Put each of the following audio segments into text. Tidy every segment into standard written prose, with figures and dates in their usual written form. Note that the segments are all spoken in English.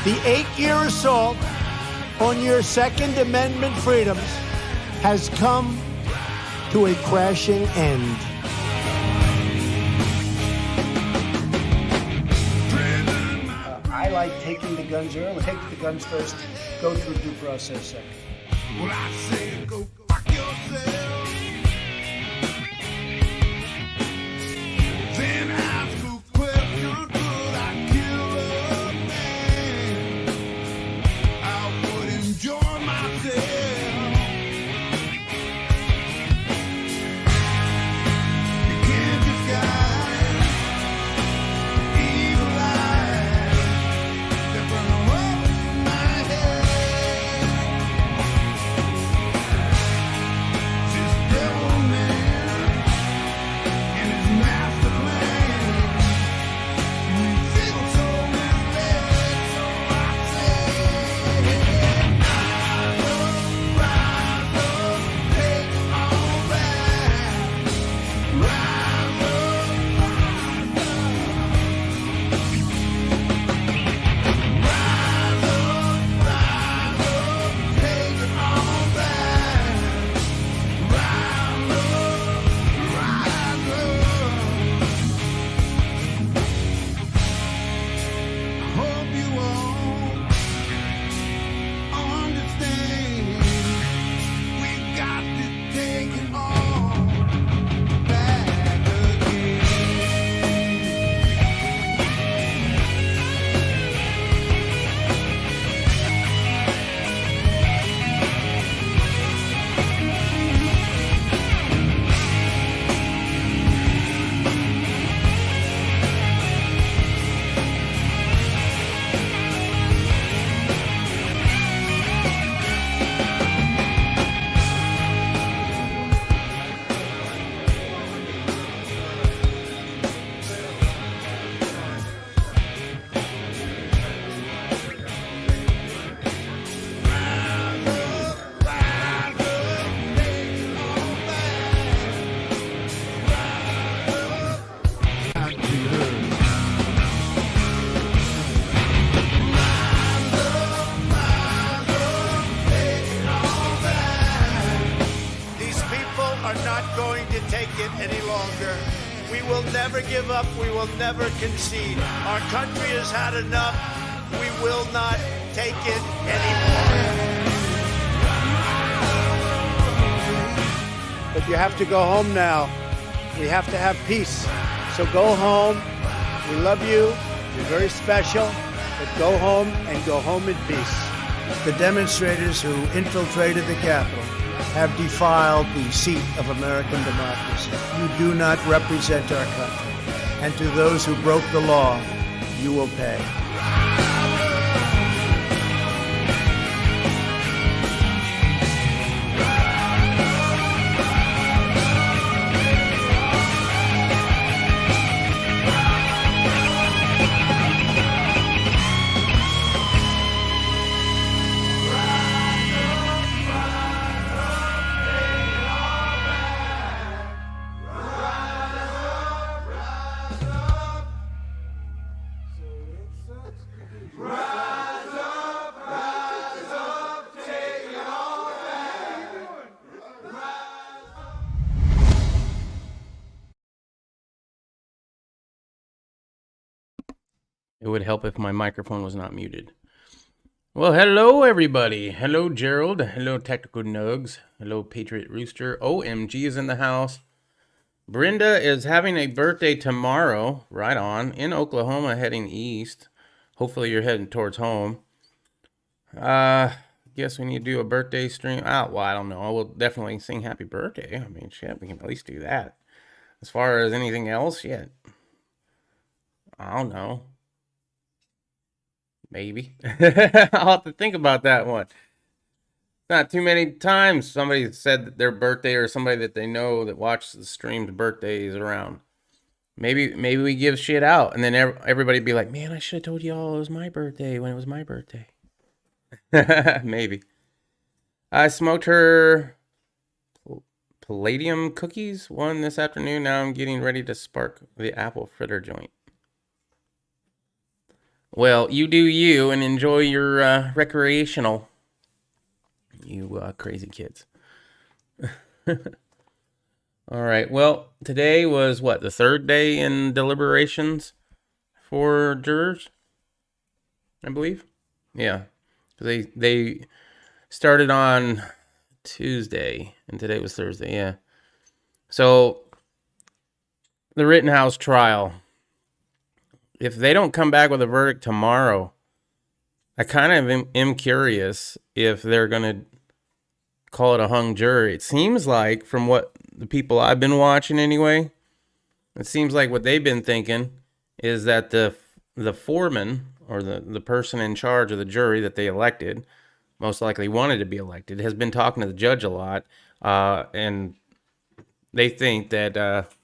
The 8-year assault on your Second Amendment freedoms has come to a crashing end. I like taking the guns early. Take the guns first, go through due process second. Well, I say go fuck yourself. Then ask a question, could I kill a man? I would enjoy myself. You can't disguise evil eyes that burn up my head. This devil man and his master plan. We feel so misled, so I say, rise up, take all back. Rise up, take it all back. Rise up. Hope you all understand. We got to take it all back again. These people are not going to take it any longer. We will never give up. We will never concede. Our country has had enough. We will not take it anymore. But you have to go home now. We have to have peace. So go home. We love you. You're very special. But go home and go home in peace. The demonstrators who infiltrated the Capitol have defiled the seat of American democracy. You do not represent our country. And to those who broke the law, you will pay. It would help if my microphone was not muted. Well, hello, everybody. Hello, Gerald. Hello, Tactical Nugs. Hello, Patriot Rooster. OMG is in the house. Brenda is having a birthday tomorrow, right on, in Oklahoma, heading east. Hopefully you're heading towards home. Guess we need to do a birthday stream. Well, I don't know. I will definitely sing happy birthday. I mean, shit, we can at least do that. As far as anything else, yet, I don't know. Maybe. I'll have to think about that one. Not too many times somebody said that their birthday or somebody that they know that watches the streamed birthday is around. Maybe we give shit out and then everybody be like, man, I should have told you all it was my birthday when it was my birthday. Maybe. I smoked her palladium cookies one this afternoon. Now I'm getting ready to spark the apple fritter joint. Well, you do you and enjoy your recreational. You crazy kids. All right. Well, today was what, the third day in deliberations for jurors, I believe. Yeah, they started on Tuesday and today was Thursday. Yeah. So the Rittenhouse trial. If they don't come back with a verdict tomorrow, I kind of am curious if they're going to call it a hung jury. It seems like, from what the people I've been watching anyway, it seems like what they've been thinking is that the foreman, or the person in charge of the jury that they elected, most likely wanted to be elected, has been talking to the judge a lot, and they think that,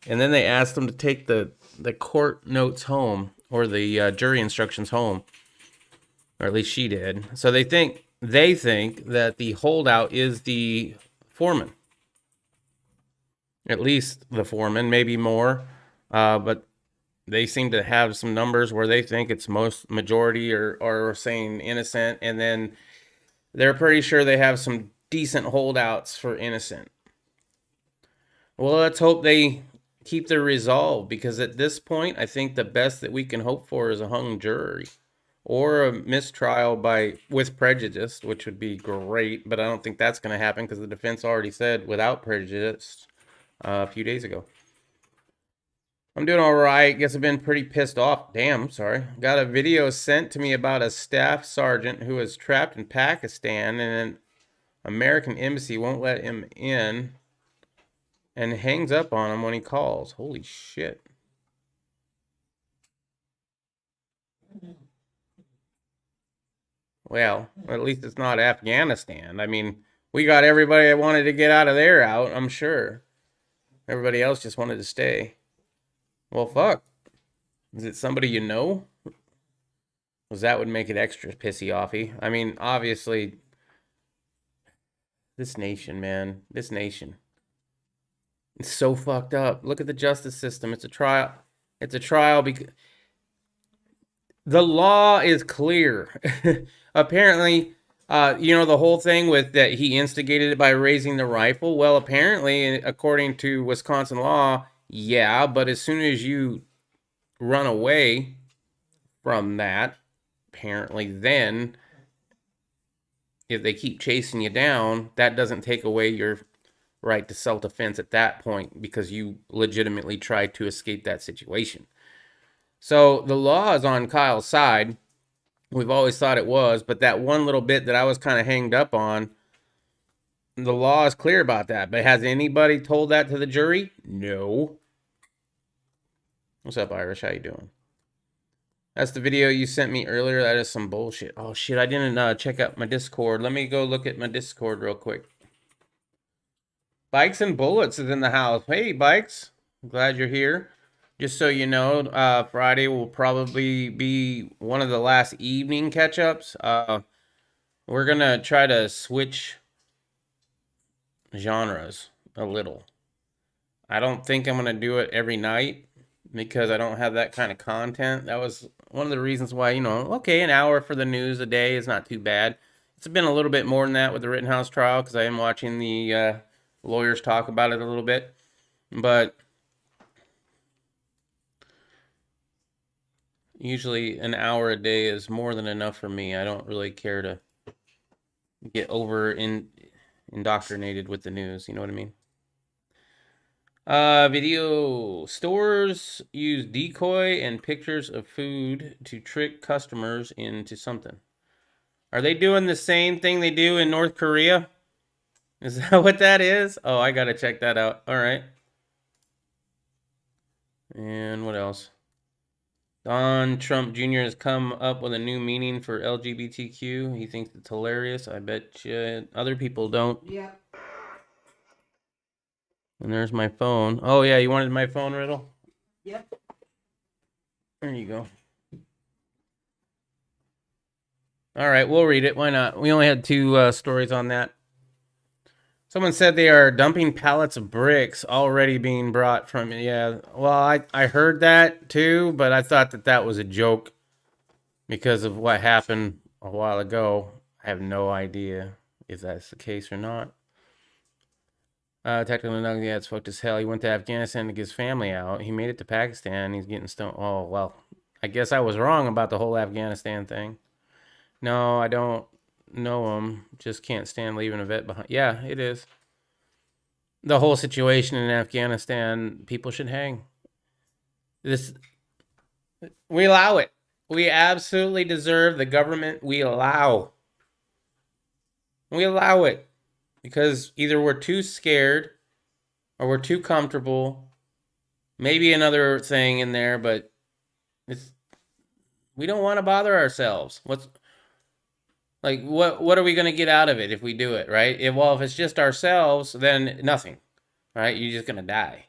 and then they asked them to take the court notes home, or the jury instructions home, or at least she did. So they think that the holdout is the foreman, at least the foreman, maybe more, but they seem to have some numbers where they think it's most majority or saying innocent, and then they're pretty sure they have some decent holdouts for innocent. Well, let's hope they keep their resolve, because at this point, I think the best that we can hope for is a hung jury or a mistrial with prejudice, which would be great, but I don't think that's going to happen because the defense already said without prejudice a few days ago. I'm doing all right. Guess I've been pretty pissed off. Damn, sorry. Got a video sent to me about a staff sergeant who was trapped in Pakistan, and an American embassy won't let him in and hangs up on him when he calls. Holy shit. Well, at least it's not Afghanistan. I mean, we got everybody that wanted to get out of there out, I'm sure. Everybody else just wanted to stay. Well, fuck. Is it somebody you know? Because that would make it extra pissy offy. I mean, obviously, this nation, man. This nation. It's so fucked up. Look at the justice system. It's a trial. It's a trial because the law is clear. Apparently, the whole thing with that he instigated it by raising the rifle. Well, apparently, according to Wisconsin law, yeah, but as soon as you run away from that, apparently then, if they keep chasing you down, that doesn't take away your right to self-defense at that point, because you legitimately tried to escape that situation. So the law is on Kyle's side. We've always thought it was, but that one little bit that I was kind of hanged up on, the law is clear about that. But has anybody told that to the jury? No. What's up, Irish? How you doing? That's the video you sent me earlier. That is some bullshit. Oh shit, I didn't check out my Discord. Let me go look at my Discord real quick. Bikes and Bullets is in the house. Hey, Bikes. I'm glad you're here. Just so you know, Friday will probably be one of the last evening catch-ups. We're going to try to switch genres a little. I don't think I'm going to do it every night because I don't have that kind of content. That was one of the reasons why, okay, an hour for the news a day is not too bad. It's been a little bit more than that with the Rittenhouse trial because I am watching the lawyers talk about it a little bit. But usually an hour a day is more than enough for me. I don't really care to get indoctrinated with the news. You know what I mean? Video stores use decoy and pictures of food to trick customers into something. Are they doing the same thing they do in North Korea? Is that what that is? Oh, I gotta check that out. All right. And what else? Don Trump Jr. has come up with a new meaning for LGBTQ. He thinks it's hilarious. I bet you other people don't. Yeah. And there's my phone. Oh, yeah, you wanted my phone, Riddle? Yep. There you go. All right, we'll read it. Why not? We only had two stories on that. Someone said they are dumping pallets of bricks already being brought from... Yeah, well, I heard that too, but I thought that was a joke. because of what happened a while ago. I have no idea if that's the case or not. Technically, yeah, it's fucked as hell. He went to Afghanistan to get his family out. He made it to Pakistan. He's getting stoned. Oh, well, I guess I was wrong about the whole Afghanistan thing. No, I don't know him. Just can't stand leaving a vet behind. Yeah, it is. The whole situation in Afghanistan, people should hang. We allow it. We absolutely deserve the government we allow. We allow it because either we're too scared or we're too comfortable. Maybe another thing in there, but we don't want to bother ourselves. What are we going to get out of it if we do it, right? If it's just ourselves, then nothing, right? You're just going to die.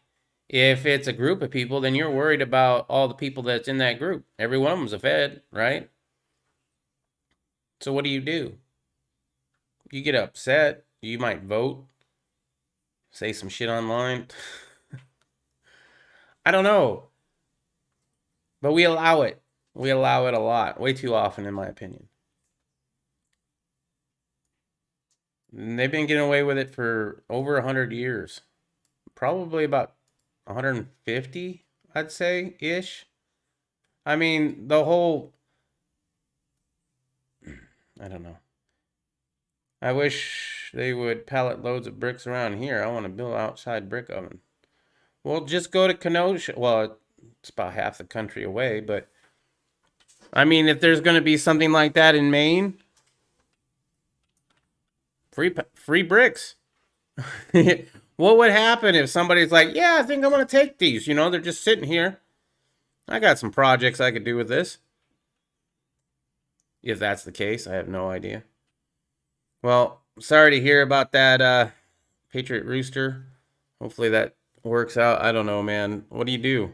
If it's a group of people, then you're worried about all the people that's in that group. Every one of them's a Fed, right? So what do? You get upset. You might vote. Say some shit online. I don't know. But we allow it. We allow it a lot. Way too often, in my opinion. And they've been getting away with it for over 100 years. Probably about 150, I'd say, ish. I mean, the whole... I don't know. I wish they would pallet loads of bricks around here. I want to build an outside brick oven. Well, just go to Kenosha. Well, it's about half the country away, but... I mean, if there's going to be something like that in Maine... Free bricks. What would happen if somebody's like, yeah, I think I'm going to take these. You know, they're just sitting here. I got some projects I could do with this. If that's the case, I have no idea. Well, sorry to hear about that Patriot Rooster. Hopefully that works out. I don't know, man. What do?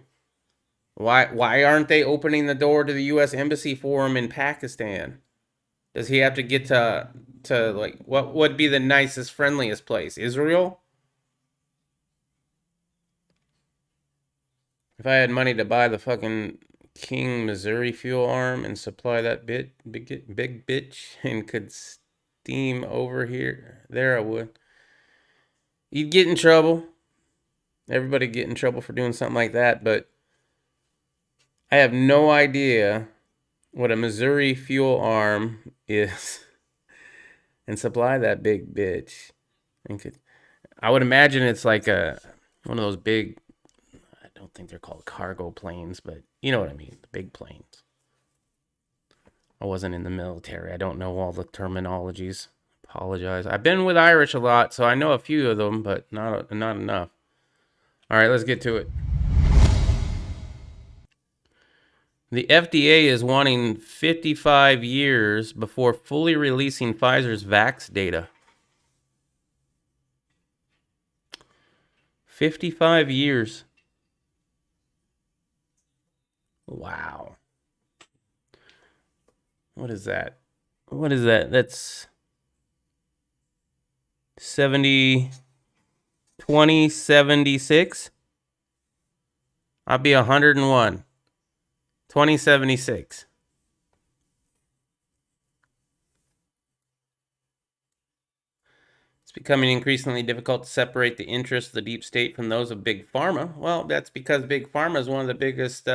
Why aren't they opening the door to the U.S. Embassy for him in Pakistan? Does he have to get to like, what would be the nicest, friendliest place? Israel? If I had money to buy the fucking King Missouri fuel arm and supply that big bitch and could steam over there I would. You'd get in trouble. Everybody get in trouble for doing something like that, but I have no idea what a Missouri fuel arm is. And supply that big bitch. I would imagine it's like one of those big, I don't think they're called cargo planes, but you know what I mean, the big planes. I wasn't in the military. I don't know all the terminologies. Apologize. I've been with Irish a lot, so I know a few of them, but not enough. All right, let's get to it. The FDA is wanting 55 years before fully releasing Pfizer's vax data. 55 years. Wow. What is that? That's 2076. I'll be 101. 2076. It's becoming increasingly difficult to separate the interests of the deep state from those of Big Pharma. Well, that's because Big Pharma is one of the biggest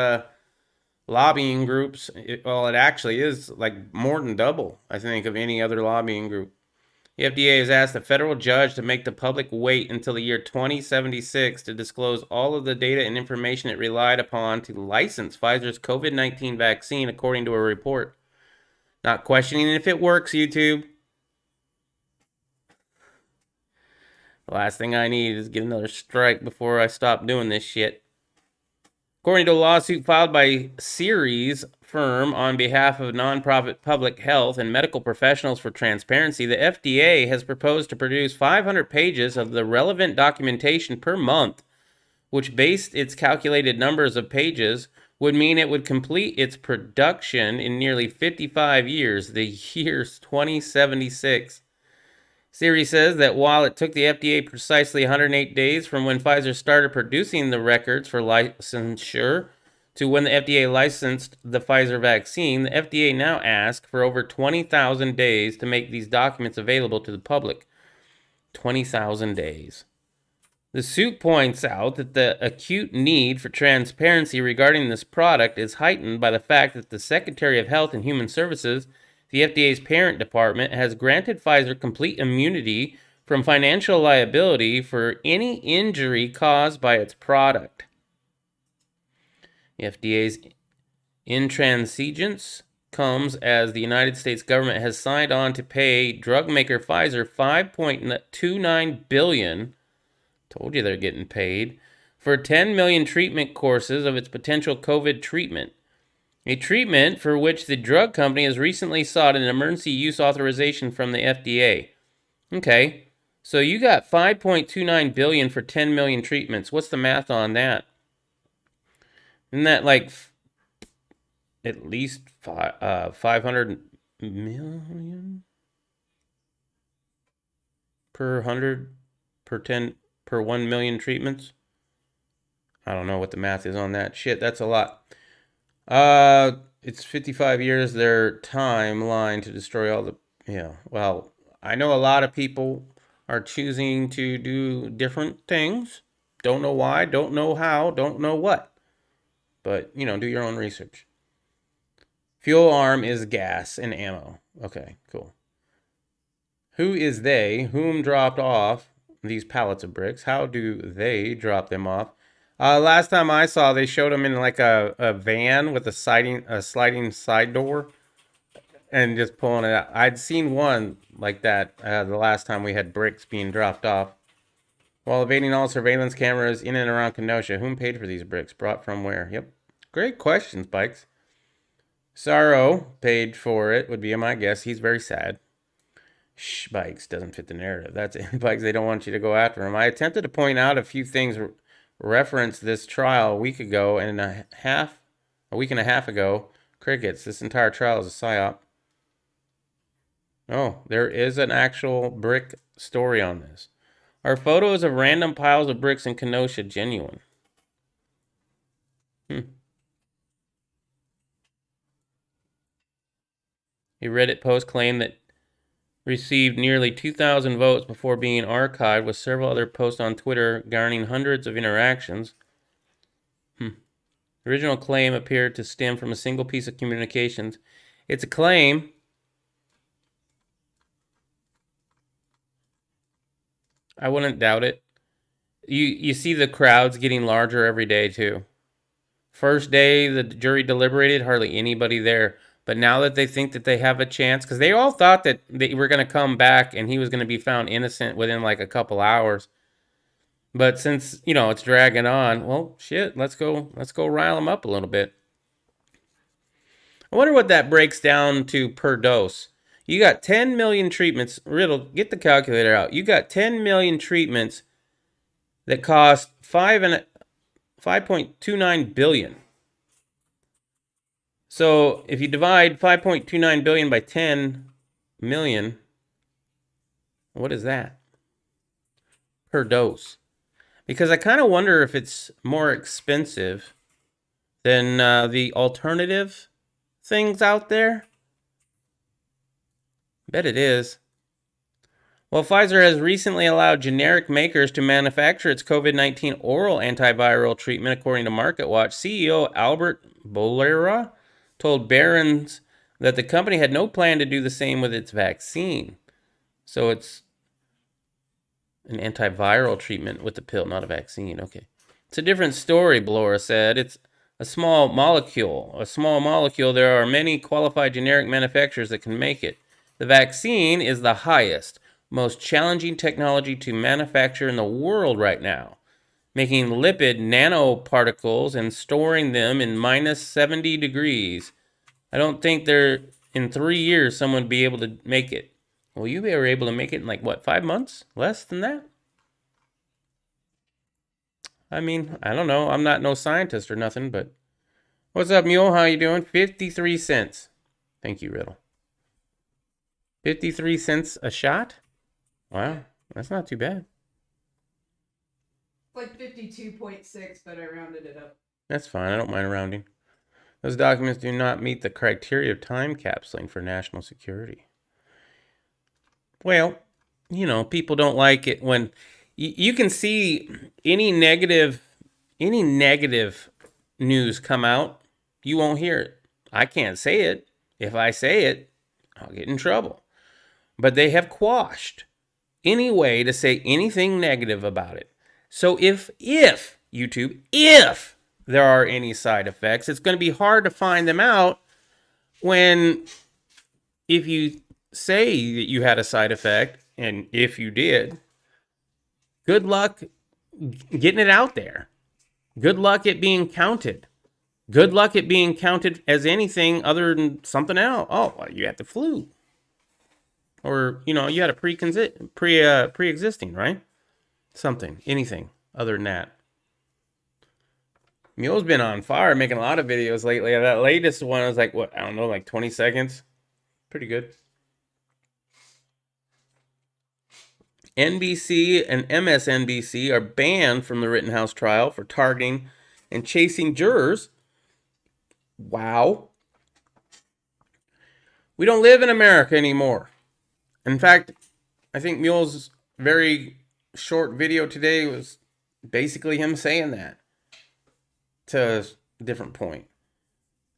lobbying groups. It actually is like more than double, I think, of any other lobbying group. The FDA has asked a federal judge to make the public wait until the year 2076 to disclose all of the data and information it relied upon to license Pfizer's COVID-19 vaccine, according to a report. Not questioning if it works, YouTube. The last thing I need is get another strike before I stop doing this shit. According to a lawsuit filed by Ceres firm on behalf of nonprofit Public Health and Medical Professionals for Transparency, the FDA has proposed to produce 500 pages of the relevant documentation per month, which, based its calculated numbers of pages, would mean it would complete its production in nearly 55 years, the year's 2076. Ceres says that while it took the FDA precisely 108 days from when Pfizer started producing the records for licensure to when the FDA licensed the Pfizer vaccine, the FDA now asks for over 20,000 days to make these documents available to the public. 20,000 days. The suit points out that the acute need for transparency regarding this product is heightened by the fact that the Secretary of Health and Human Services, the FDA's parent department, has granted Pfizer complete immunity from financial liability for any injury caused by its product. The FDA's intransigence comes as the United States government has signed on to pay drug maker Pfizer $5.29 billion. Told you they're getting paid for 10 million treatment courses of its potential COVID treatment. A treatment for which the drug company has recently sought an emergency use authorization from the FDA. Okay, so you got $5.29 billion for 10 million treatments. What's the math on that? Isn't that like at least 500 million per 100 per 10 per 1 million treatments? I don't know what the math is on that. Shit, that's a lot. It's 55 years their timeline to destroy all the... Yeah, well, I know a lot of people are choosing to do different things. Don't know why, don't know how, don't know what. But, you know, do your own research. Fuel arm is gas and ammo. Okay, cool. Who is they? Whom dropped off these pallets of bricks? How do they drop them off? Last time I saw, they showed them in like a van with a sliding side door and just pulling it out. I'd seen one like that the last time we had bricks being dropped off. While evading all surveillance cameras in and around Kenosha, whom paid for these bricks? Brought from where? Yep. Great questions, Bikes. Sorrow paid for it, would be my guess. He's very sad. Shh, Bikes doesn't fit the narrative. That's it. Bikes, they don't want you to go after him. I attempted to point out a few things referenced this trial a week and a half ago. Crickets. This entire trial is a psyop. Oh, there is an actual brick story on this. Are photos of random piles of bricks in Kenosha genuine? A Reddit post claimed that received nearly 2,000 votes before being archived, with several other posts on Twitter garnering hundreds of interactions. The original claim appeared to stem from a single piece of communications. It's a claim. I wouldn't doubt it. You see the crowds getting larger every day too. First day the jury deliberated, hardly anybody there. But now that they think that they have a chance, because they all thought that they were going to come back and he was going to be found innocent within like a couple hours. But since, you know, it's dragging on, well, shit, let's go rile them up a little bit. I wonder what that breaks down to per dose. You got 10 million treatments. Riddle, get the calculator out. You got 10 million treatments that cost $5.29 billion. So if you divide 5.29 billion by 10 million, what is that per dose? Because I kind of wonder if it's more expensive than the alternative things out there. Bet it is. Well, Pfizer has recently allowed generic makers to manufacture its COVID-19 oral antiviral treatment, according to MarketWatch. CEO Albert Bourla told Barron's that the company had no plan to do the same with its vaccine. So it's an antiviral treatment with the pill, not a vaccine. Okay. It's a different story, Blora said. It's a small molecule. A small molecule, there are many qualified generic manufacturers that can make it. The vaccine is the highest, most challenging technology to manufacture in the world right now, making lipid nanoparticles and storing them in minus 70 degrees. I don't think in 3 years someone would be able to make it. Well, you were able to make it in like, what, 5 months? Less than that? I mean, I don't know. I'm not no scientist or nothing, but... What's up, Mule? How you doing? 53 cents. Thank you, Riddle. 53 cents a shot? Wow, that's not too bad. Like 52.6, but I rounded it up. That's fine. I don't mind rounding. Those documents do not meet the criteria of time capsuling for national security. Well, you know, people don't like it when you can see any negative news come out, you won't hear it. I can't say it. If I say it, I'll get in trouble. But they have quashed any way to say anything negative about it. So if YouTube, if there are any side effects, it's going to be hard to find them out when if you say that you had a side effect, and if you did, good luck getting it out there. Good luck at being counted. Good luck at being counted as anything other than something else. Oh, well, you had the flu. Or, you know, you had a pre-existing, right? Something, anything other than that. Mule's been on fire, making a lot of videos lately. That latest one was like, what, I don't know, like 20 seconds. Pretty good. NBC and MSNBC are banned from the Rittenhouse trial for targeting and chasing jurors. Wow. We don't live in America anymore. In fact, I think Mule's very short video today was basically him saying that to a different point.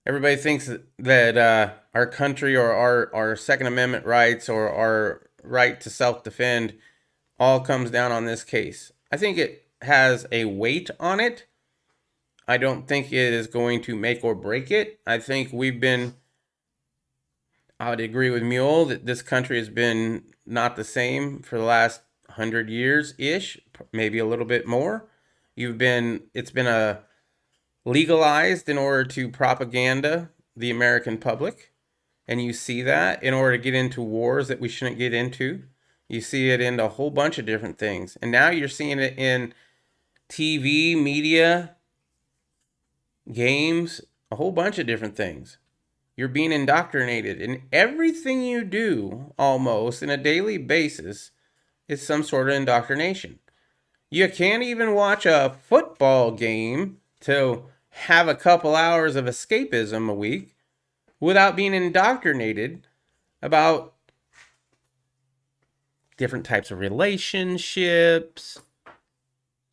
Everybody thinks that our country or our Second Amendment rights or our right to self-defend all comes down on this case. I think it has a weight on it. I don't think it is going to make or break it. I think I would agree with Mule that this country has been not the same for the last 100 years-ish, maybe a little bit more. It's been legalized in order to propaganda the American public. And you see that in order to get into wars that we shouldn't get into. You see it in a whole bunch of different things. And now you're seeing it in TV, media, games, a whole bunch of different things. You're being indoctrinated. And everything you do, almost, on a daily basis, is some sort of indoctrination. You can't even watch a football game to have a couple hours of escapism a week without being indoctrinated about different types of relationships,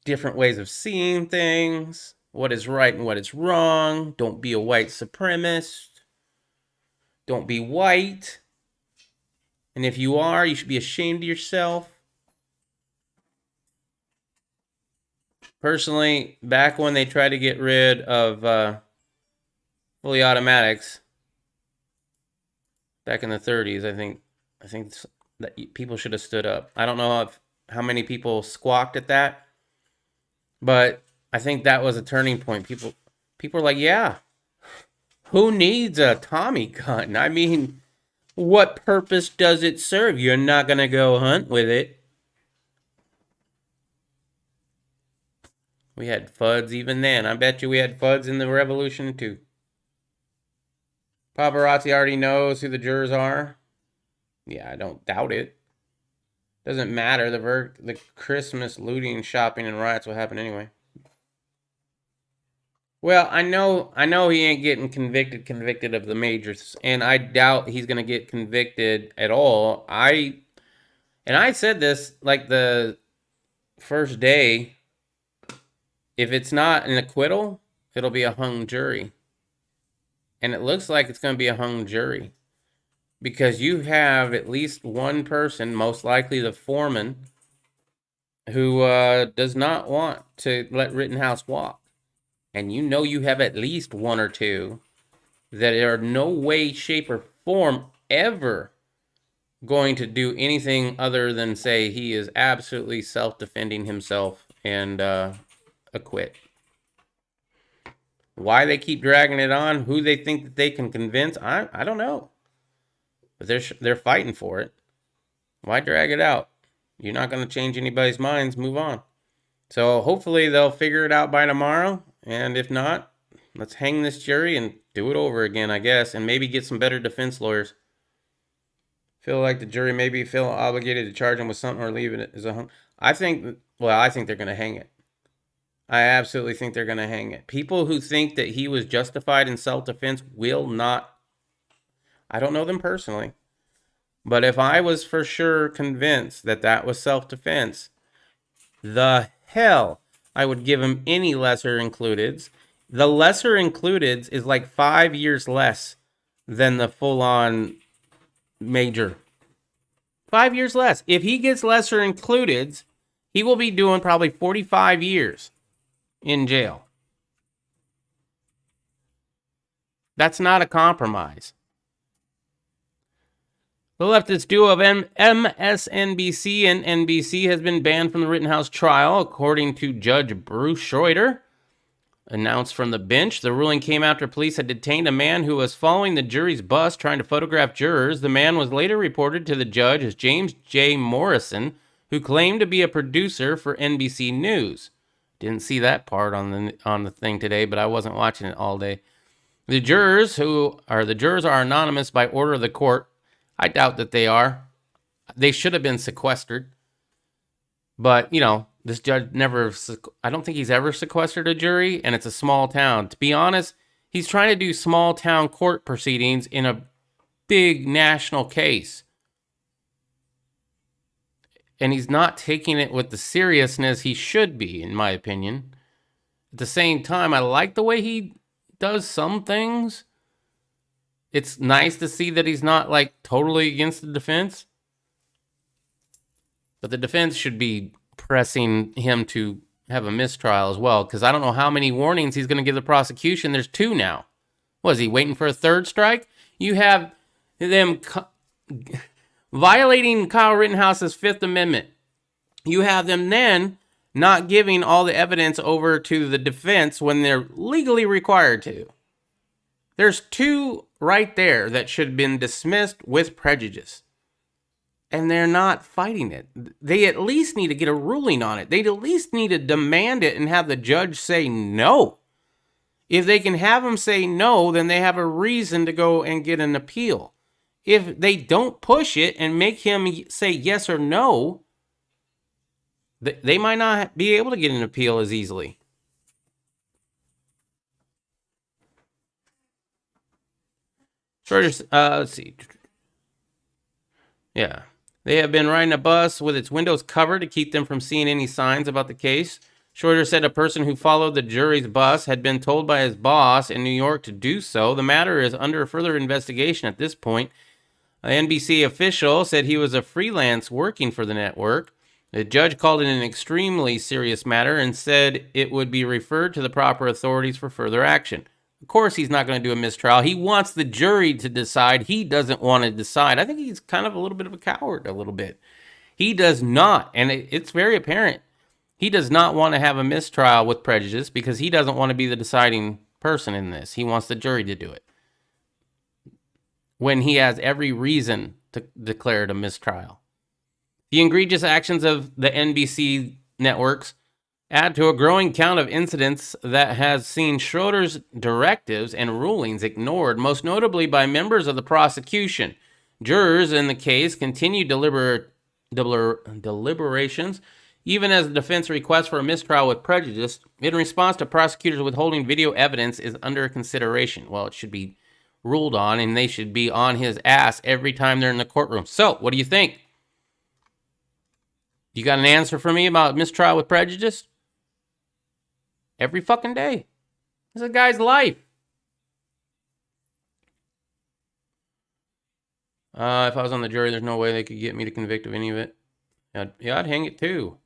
different ways of seeing things, what is right and what is wrong. Don't be a white supremacist. Don't be white. And if you are, you should be ashamed of yourself. Personally, back when they tried to get rid of fully automatics, back in the 30s, I think that people should have stood up. I don't know how many people squawked at that, but I think that was a turning point. People are like, yeah, who needs a Tommy gun? I mean, what purpose does it serve? You're not going to go hunt with it. We had FUDs even then. I bet you we had FUDs in the revolution too. Paparazzi already knows who the jurors are. Yeah, I don't doubt it. Doesn't matter. The Christmas looting, shopping, and riots will happen anyway. Well, I know he ain't getting convicted of the majors, and I doubt he's gonna get convicted at all. I said this like the first day. If it's not an acquittal, it'll be a hung jury. And it looks like it's going to be a hung jury. Because you have at least one person, most likely the foreman, who does not want to let Rittenhouse walk. And you know you have at least one or two that are no way, shape, or form ever going to do anything other than say he is absolutely self-defending himself and acquit. Why they keep dragging it on, who they think that they can convince, I don't know. But they're fighting for it. Why drag it out? You're not going to change anybody's minds. Move on. So hopefully they'll figure it out by tomorrow. And if not, let's hang this jury and do it over again, I guess. And maybe get some better defense lawyers. Feel like the jury maybe feel obligated to charge him with something or leave it as a hung. I think they're going to hang it. I absolutely think they're going to hang it. People who think that he was justified in self-defense will not. I don't know them personally. But if I was for sure convinced that that was self-defense, the hell I would give him any lesser includeds. The lesser includeds is like 5 years less than the full-on major. 5 years less. If he gets lesser includeds, he will be doing probably 45 years in jail. That's not a compromise. The leftist duo of MSNBC and NBC has been banned from the Rittenhouse trial, according to Judge Bruce Schroeder. Announced from the bench, the ruling came after police had detained a man who was following the jury's bus trying to photograph jurors. The man was later reported to the judge as James J. Morrison, who claimed to be a producer for NBC News. Didn't see that part on the thing today, but I wasn't watching it all day. The jurors are anonymous by order of the court. I doubt that they are. They should have been sequestered. But, you know, this judge I don't think he's ever sequestered a jury, and it's a small town. To be honest, he's trying to do small town court proceedings in a big national case. And he's not taking it with the seriousness he should be, in my opinion. At the same time, I like the way he does some things. It's nice to see that he's not like totally against the defense. But the defense should be pressing him to have a mistrial as well, because I don't know how many warnings he's going to give the prosecution. There's 2 now. Was he waiting for a 3rd strike? You have them violating Kyle Rittenhouse's 5th Amendment. You have them then not giving all the evidence over to the defense when they're legally required to. There's 2 right there that should have been dismissed with prejudice. And they're not fighting it. They at least need to get a ruling on it. They at least need to demand it and have the judge say no. If they can have him say no, then they have a reason to go and get an appeal. If they don't push it and make him say yes or no, they might not be able to get an appeal as easily. Let's see. Yeah. They have been riding a bus with its windows covered to keep them from seeing any signs about the case. Schroeder said a person who followed the jury's bus had been told by his boss in New York to do so. The matter is under further investigation at this point. An NBC official said he was a freelance working for the network. The judge called it an extremely serious matter and said it would be referred to the proper authorities for further action. Of course, he's not going to do a mistrial. He wants the jury to decide. He doesn't want to decide. I think he's kind of a little bit of a coward, a little bit. He does not, and it's very apparent. He does not want to have a mistrial with prejudice because he doesn't want to be the deciding person in this. He wants the jury to do it, when he has every reason to declare it a mistrial. The egregious actions of the NBC networks add to a growing count of incidents that has seen Schroeder's directives and rulings ignored, most notably by members of the prosecution. Jurors in the case continued deliberations, even as the defense request for a mistrial with prejudice in response to prosecutors withholding video evidence is under consideration. Well, it should be ruled on, and they should be on his ass every time they're in the courtroom. So, what do you think? You got an answer for me about mistrial with prejudice? Every fucking day. It's a guy's life. If I was on the jury, there's no way they could get me to convict of any of it. I'd hang it too.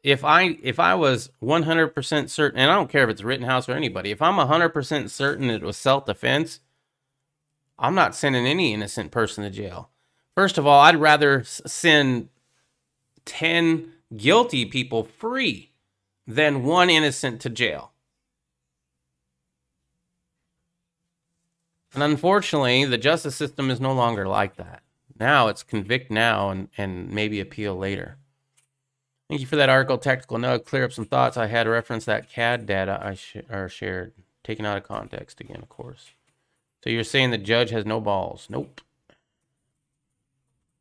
If I was 100% certain, and I don't care if it's Rittenhouse or anybody, if I'm 100% certain it was self-defense, I'm not sending any innocent person to jail. First of all, I'd rather send 10 guilty people free than 1 innocent to jail. And unfortunately, the justice system is no longer like that. Now it's convict now and maybe appeal later. Thank you for that article, Tactical Nug. Clear up some thoughts. I had to reference that CAD data I shared, taken out of context again, of course. So you're saying the judge has no balls? Nope.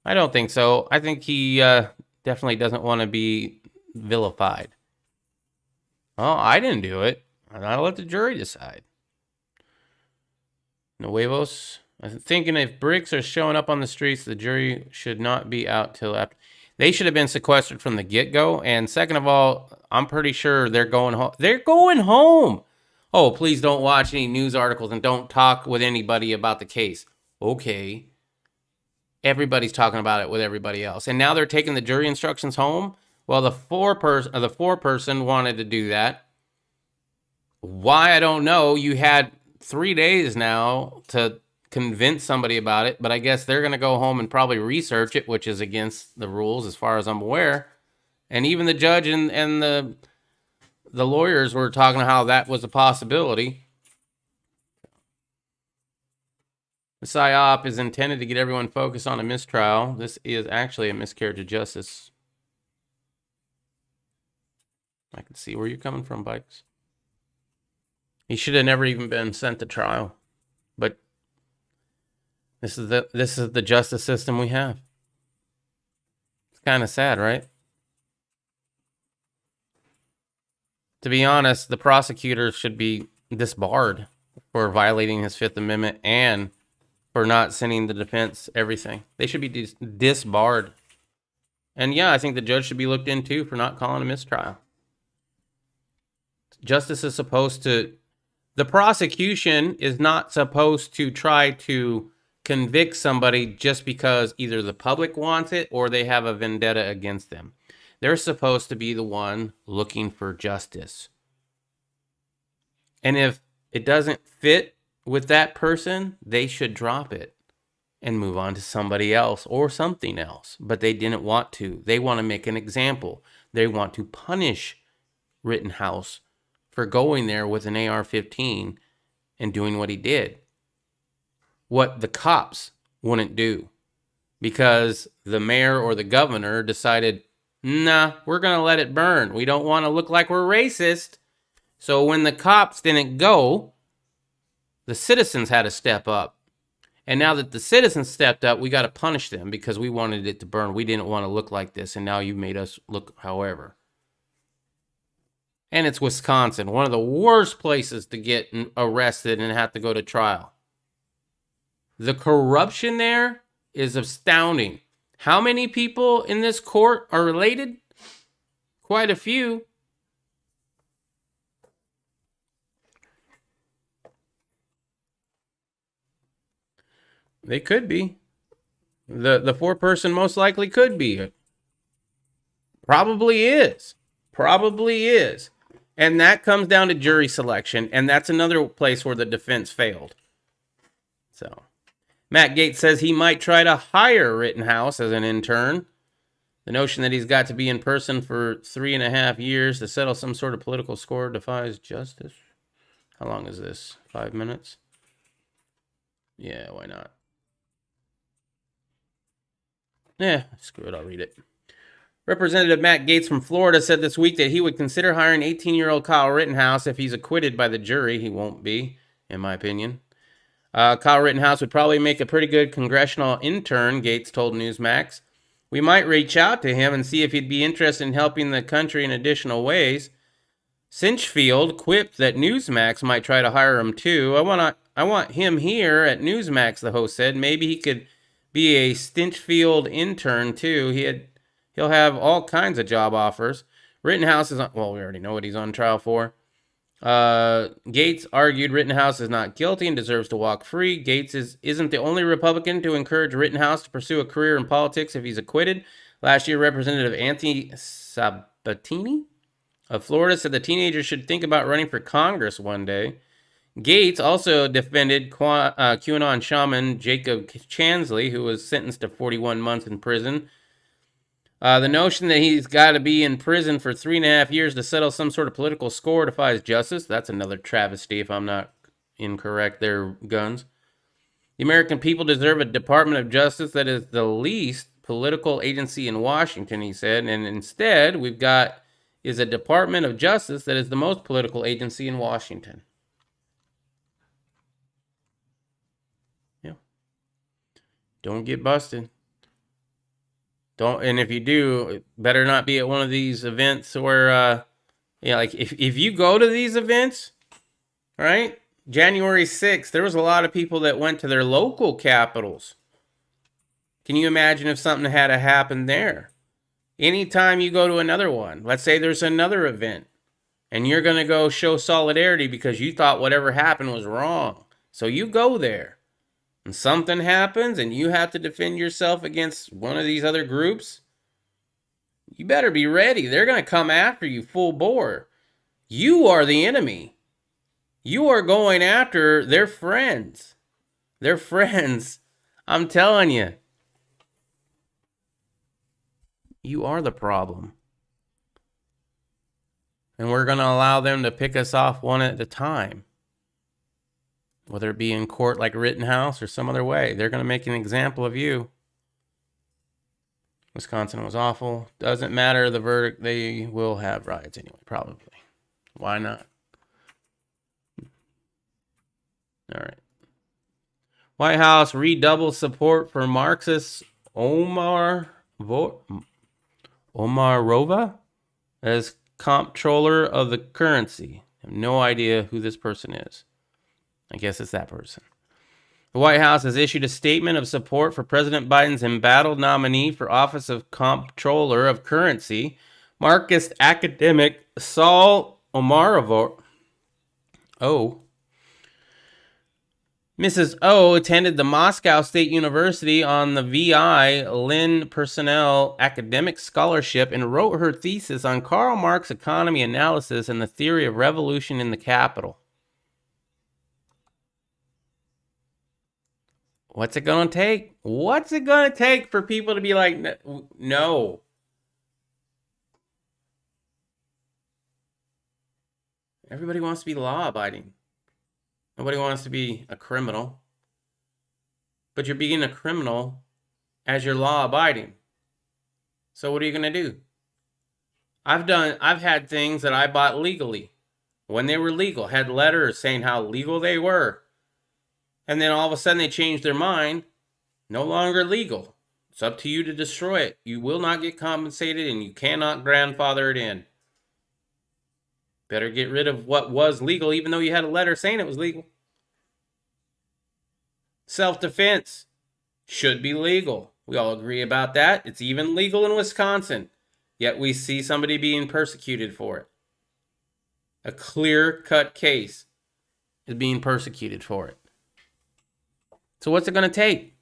I don't think so. I think he definitely doesn't want to be vilified. Oh, I didn't do it. I'll let the jury decide. Nuevos. I'm thinking if bricks are showing up on the streets, the jury should not be out till after. They should have been sequestered from the get-go. And second of all, I'm pretty sure they're going home. They're going home. Oh, please don't watch any news articles and don't talk with anybody about the case. Okay. Everybody's talking about it with everybody else. And now they're taking the jury instructions home. Well, the four-person wanted to do that. Why, I don't know. You had 3 days now to convince somebody about it, but I guess they're going to go home and probably research it, which is against the rules as far as I'm aware. And even the judge and the lawyers were talking how that was a possibility. The PSYOP is intended to get everyone focused on a mistrial. This is actually a miscarriage of justice. I can see where you're coming from, Bikes. He should have never even been sent to trial. But this is the justice system we have. It's kind of sad, right? To be honest, the prosecutor should be disbarred for violating his Fifth Amendment and for not sending the defense everything. They should be disbarred. And yeah, I think the judge should be looked into for not calling a mistrial. Justice is supposed to... The prosecution is not supposed to try to convict somebody just because either the public wants it or they have a vendetta against them. They're supposed to be the one looking for justice. And if it doesn't fit with that person, they should drop it and move on to somebody else or something else. But they didn't want to. They want to make an example. They want to punish Rittenhouse for going there with an AR-15 and doing what he did. What the cops wouldn't do. Because the mayor or the governor decided, nah, we're going to let it burn. We don't want to look like we're racist. So when the cops didn't go, the citizens had to step up. And now that the citizens stepped up, we got to punish them because we wanted it to burn. We didn't want to look like this. And now you made us look however. And it's Wisconsin, one of the worst places to get arrested and have to go to trial. The corruption there is astounding. How many people in this court are related? Quite a few. They could be. The four-person most likely could be. Probably is. Probably is. And that comes down to jury selection, and that's another place where the defense failed. So, Matt Gaetz says he might try to hire Rittenhouse as an intern. The notion that he's got to be in person for 3.5 years to settle some sort of political score defies justice. How long is this? 5 minutes? Yeah, why not? Yeah, screw it, I'll read it. Representative Matt Gaetz from Florida said this week that he would consider hiring 18-year-old Kyle Rittenhouse if he's acquitted by the jury. He won't be, in my opinion. Kyle Rittenhouse would probably make a pretty good congressional intern, Gaetz told Newsmax. We might reach out to him and see if he'd be interested in helping the country in additional ways. Sinchfield quipped that Newsmax might try to hire him too. I want him here at Newsmax, the host said. Maybe he could be a Stinchfield intern too. He'll have all kinds of job offers. Rittenhouse is on, well, we already know what he's on trial for. Gaetz argued Rittenhouse is not guilty and deserves to walk free. Gaetz isn't the only Republican to encourage Rittenhouse to pursue a career in politics if he's acquitted. Last year, Representative Anthony Sabatini of Florida said the teenager should think about running for Congress one day. Gaetz also defended QAnon shaman Jacob Chansley, who was sentenced to 41 months in prison. The notion that he's got to be in prison for 3.5 years to settle some sort of political score defies justice. That's another travesty, if I'm not incorrect there, Guns. The American people deserve a Department of Justice that is the least political agency in Washington, he said. And instead, we've got is a Department of Justice that is the most political agency in Washington. Yeah. Don't get busted. Don't, and if you do, it better not be at one of these events where Yeah, like if you go to these events, right? January 6th, there was a lot of people that went to their local capitals. Can you imagine if something had to happen there? Anytime you go to another one, let's say there's another event, and you're going to go show solidarity because you thought whatever happened was wrong. So you go there, and something happens, and you have to defend yourself against one of these other groups. You better be ready. They're going to come after you full bore. You are the enemy. You are going after their friends. Their friends. I'm telling you. You are the problem. And we're going to allow them to pick us off one at a time. Whether it be in court like Rittenhouse or some other way. They're going to make an example of you. Wisconsin was awful. Doesn't matter the verdict. They will have riots anyway, probably. Why not? All right. White House redoubles support for Marxist Omarova as comptroller of the currency. I have no idea who this person is. I guess it's that person. The White House has issued a statement of support for President Biden's embattled nominee for office of comptroller of currency, Marxist academic Saul Omarova. Mrs. O attended the Moscow State University on the V.I. Lynn Personnel Academic Scholarship and wrote her thesis on Karl Marx economy analysis and the theory of revolution in the capital. What's it going to take? What's it going to take for people to be like, no? Everybody wants to be law-abiding. Nobody wants to be a criminal. But you're being a criminal as you're law-abiding. So what are you going to do? I've had things that I bought legally. When they were legal, had letters saying how legal they were. And then all of a sudden they changed their mind. No longer legal. It's up to you to destroy it. You will not get compensated and you cannot grandfather it in. Better get rid of what was legal, even though you had a letter saying it was legal. Self-defense should be legal. We all agree about that. It's even legal in Wisconsin. Yet we see somebody being persecuted for it. A clear-cut case is being persecuted for it. So what's it going to take?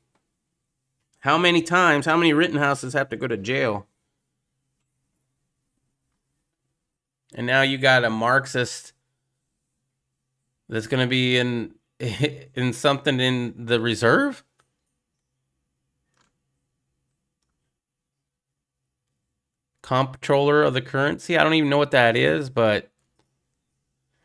How many times, how many Rittenhouses have to go to jail? And now you got a Marxist that's going to be in something in the reserve? Comptroller of the currency? I don't even know what that is, but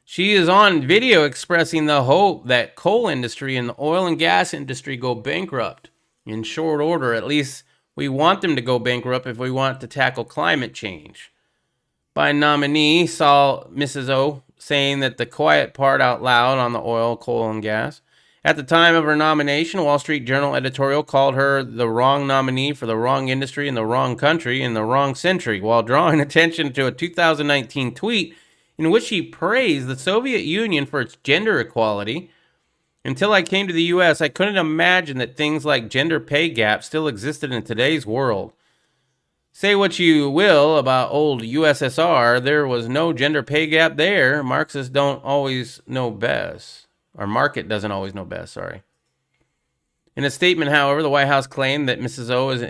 she is on video expressing the hope that coal industry and the oil and gas industry go bankrupt in short order. At least we want them to go bankrupt if we want to tackle climate change. Biden nominee saw Mrs. O saying that the quiet part out loud on the oil, coal, and gas. At the time of her nomination, Wall Street Journal editorial called her the wrong nominee for the wrong industry in the wrong country in the wrong century, while drawing attention to a 2019 tweet in which she praised the Soviet Union for its gender equality. Until I came to the U.S., I couldn't imagine that things like gender pay gap still existed in today's world. Say what you will about old USSR, there was no gender pay gap there. Marxists don't always know best. Or market doesn't always know best, sorry. In a statement, however, the White House claimed that Mrs. O is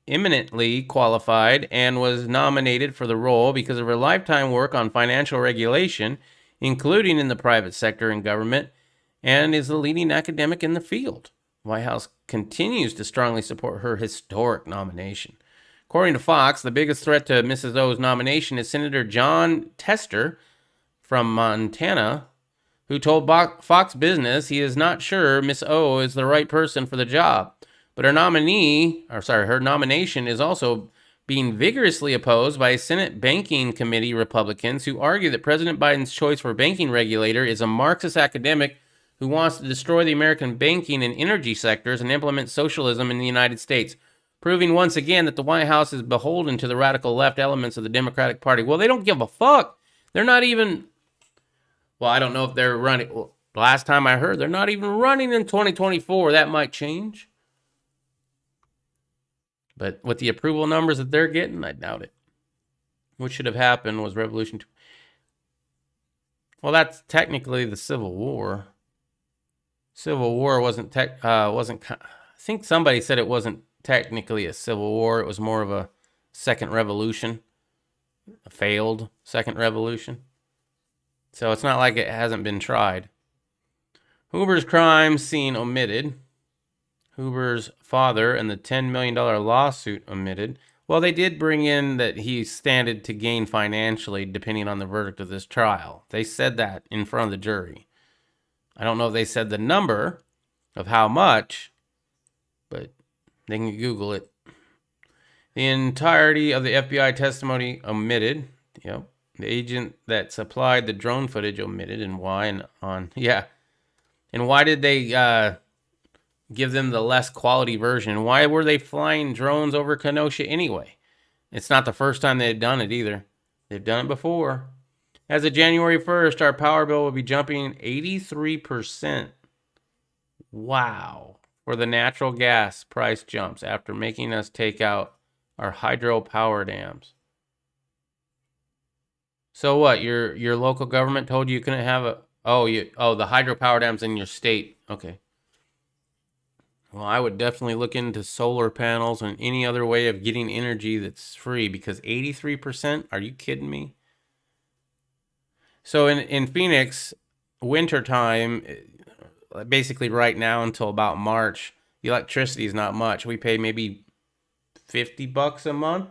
eminently qualified and was nominated for the role because of her lifetime work on financial regulation, including in the private sector and government, and is the leading academic in the field. The White House continues to strongly support her historic nomination. According to Fox, the biggest threat to Mrs. O's nomination is Senator John Tester from Montana, who told Fox Business he is not sure Miss O is the right person for the job. But her nomination is also being vigorously opposed by Senate Banking Committee Republicans who argue that President Biden's choice for banking regulator is a Marxist academic who wants to destroy the American banking and energy sectors and implement socialism in the United States, proving once again that the White House is beholden to the radical left elements of the Democratic Party. Well, they don't give a fuck They're not even, well, I don't know if they're running. Well, last time I heard, they're not even running in 2024. That might change. But with the approval numbers that they're getting, I doubt it. What should have happened was Revolution 2. Well, that's technically the Civil War. Civil War wasn't I think somebody said it wasn't technically a civil war. It was more of a second revolution, a failed second revolution. So it's not like it hasn't been tried. Hoover's crime scene omitted. Hoover's father and the $10 million lawsuit omitted. Well, they did bring in that he standed to gain financially depending on the verdict of this trial. They said that in front of the jury. I don't know if they said the number of how much, but they can Google it. The entirety of the FBI testimony omitted. Yep. The agent that supplied the drone footage omitted, and why, and on, yeah. And why did they give them the less quality version? Why were they flying drones over Kenosha anyway? It's not the first time they've done it either. They've done it before. As of January 1st, our power bill will be jumping 83%. Wow. For the natural gas price jumps after making us take out our hydropower dams. So what? Your local government told you couldn't have the hydropower dams in your state. Okay. Well, I would definitely look into solar panels and any other way of getting energy that's free, because 83%? Are you kidding me? So in Phoenix, wintertime, basically right now until about March, the electricity is not much. We pay maybe $50 a month,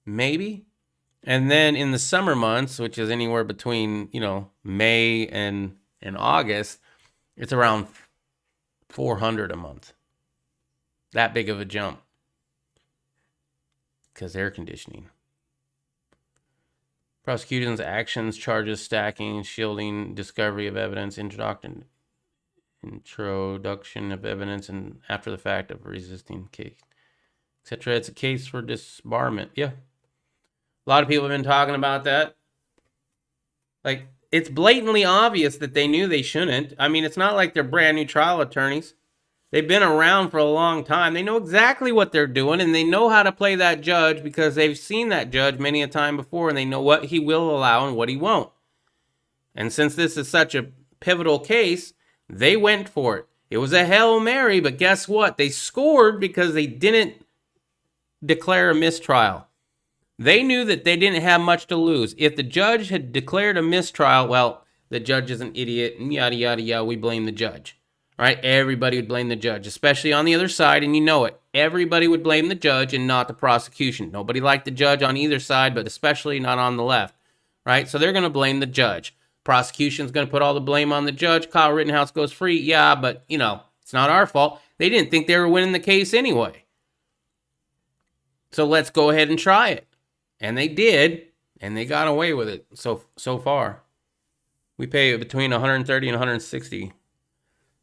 maybe. And then in the summer months, which is anywhere between, May and August, it's around $400 a month. That big of a jump. Because air conditioning. Prosecution's actions, charges, stacking, shielding, discovery of evidence, introduction of evidence, and after the fact of resisting case, etc. It's a case for disbarment. Yeah. A lot of people have been talking about that. Like, it's blatantly obvious that they knew they shouldn't. I mean, it's not like they're brand new trial attorneys. They've been around for a long time. They know exactly what they're doing, and they know how to play that judge because they've seen that judge many a time before, and they know what he will allow and what he won't. And since this is such a pivotal case, they went for it. It was a Hail Mary, but guess what? They scored because they didn't declare a mistrial. They knew that they didn't have much to lose. If the judge had declared a mistrial, well, the judge is an idiot, and yada, yada, yada, we blame the judge. Right? Everybody would blame the judge, especially on the other side, and you know it. Everybody would blame the judge and not the prosecution. Nobody liked the judge on either side, but especially not on the left. Right? So they're going to blame the judge. Prosecution's going to put all the blame on the judge. Kyle Rittenhouse goes free. Yeah, but, it's not our fault. They didn't think they were winning the case anyway. So let's go ahead and try it. And they did, and they got away with it so far. We pay between $130 and $160.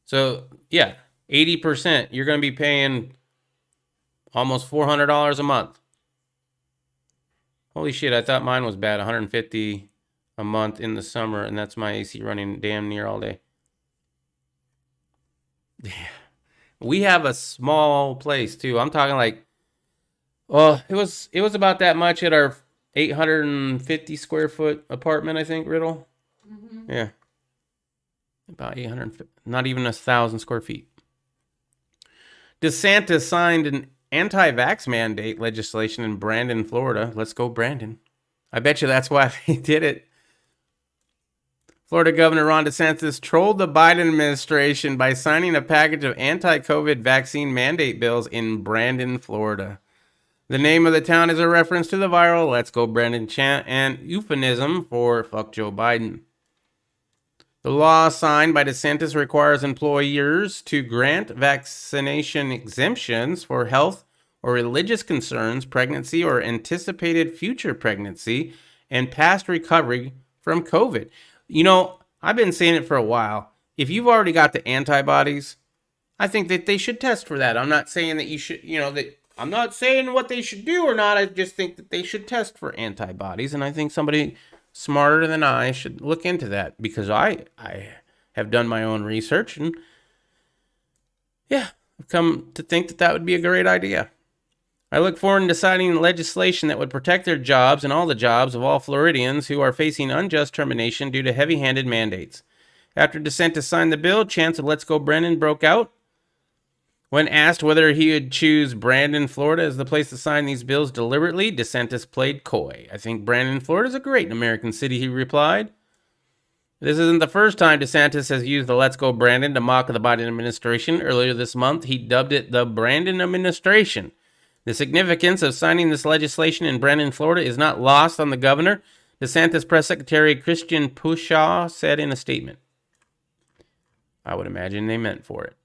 So, yeah, 80%. You're going to be paying almost $400 a month. Holy shit, I thought mine was bad. $150 a month in the summer, and that's my AC running damn near all day. Yeah. We have a small place, too. I'm talking like, well, it was about that much at our 850 square foot apartment, I think, Riddle. Mm-hmm. Yeah. About 850, not even 1,000 square feet. DeSantis signed an anti-vax mandate legislation in Brandon, Florida. Let's go, Brandon. I bet you that's why they did it. Florida Governor Ron DeSantis trolled the Biden administration by signing a package of anti-COVID vaccine mandate bills in Brandon, Florida. The name of the town is a reference to the viral Let's Go Brandon chant and euphemism for fuck Joe Biden. The law signed by DeSantis requires employers to grant vaccination exemptions for health or religious concerns, pregnancy or anticipated future pregnancy, and past recovery from COVID. I've been saying it for a while. If you've already got the antibodies, I think that they should test for that. I'm not saying that you should, that I'm not saying what they should do or not. I just think that they should test for antibodies, and I think somebody smarter than I should look into that, because I have done my own research, and yeah, I've come to think that that would be a great idea. I look forward to signing legislation that would protect their jobs and all the jobs of all Floridians who are facing unjust termination due to heavy-handed mandates. After DeSantis signed the bill, chants of Let's Go Brandon broke out. When asked whether he would choose Brandon, Florida as the place to sign these bills deliberately, DeSantis played coy. I think Brandon, Florida is a great American city, he replied. This isn't the first time DeSantis has used the Let's Go Brandon to mock the Biden administration. Earlier this month, he dubbed it the Brandon administration. The significance of signing this legislation in Brandon, Florida is not lost on the governor, DeSantis press secretary Christian Pushaw said in a statement. I would imagine they meant for it.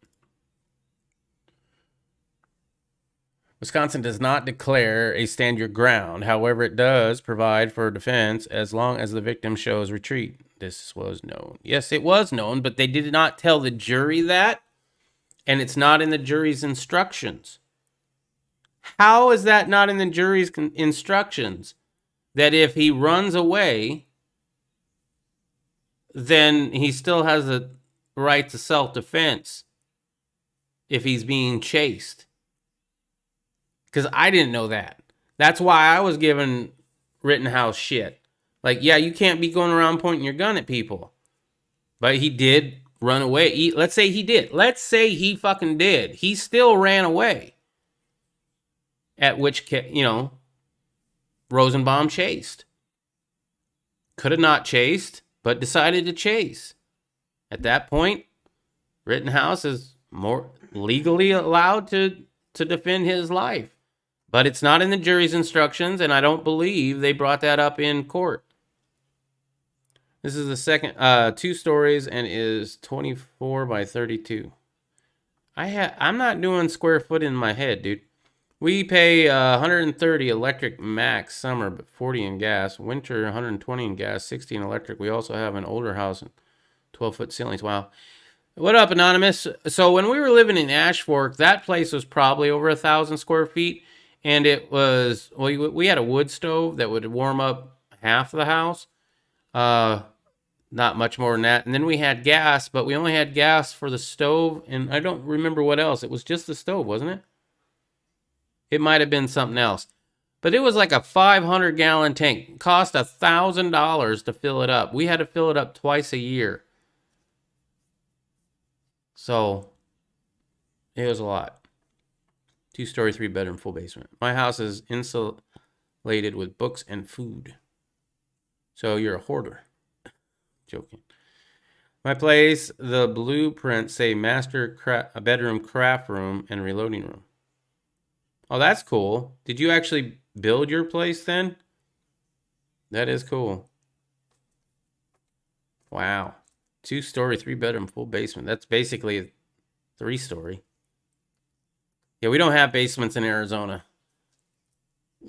Wisconsin does not declare a stand your ground. However, it does provide for defense as long as the victim shows retreat. This was known. Yes, it was known, but they did not tell the jury that, and it's not in the jury's instructions. How is that not in the jury's instructions? That if he runs away, then he still has a right to self-defense if he's being chased. Because I didn't know that. That's why I was giving Rittenhouse shit. Like, yeah, you can't be going around pointing your gun at people. But he did run away. Let's say he did. Let's say he fucking did. He still ran away. At which, Rosenbaum chased. Could have not chased, but decided to chase. At that point, Rittenhouse is more legally allowed to defend his life. But it's not in the jury's instructions, and I don't believe they brought that up in court. This is the second, 2 stories, and is 24 by 32. I'm not doing square foot in my head, dude. We pay 130 electric max summer, but 40 in gas. Winter, 120 in gas, 60 in electric. We also have an older house and 12-foot ceilings. Wow. What up, Anonymous? So when we were living in Ash Fork, that place was probably over 1,000 square feet. And it was, well, we had a wood stove that would warm up half of the house. Not much more than that. And then we had gas, but we only had gas for the stove. And I don't remember what else. It was just the stove, wasn't it? It might have been something else. But it was like a 500-gallon tank. It cost $1,000 to fill it up. We had to fill it up twice a year. So, it was a lot. 2-story, 3-bedroom, full basement. My house is insulated with books and food. So, you're a hoarder. Joking. My place, the blueprints say master bedroom, craft room, and reloading room. Oh, that's cool. Did you actually build your place then? That is cool. Wow. 2-story, 3-bedroom, full basement. That's basically a 3-story. Yeah, we don't have basements in Arizona.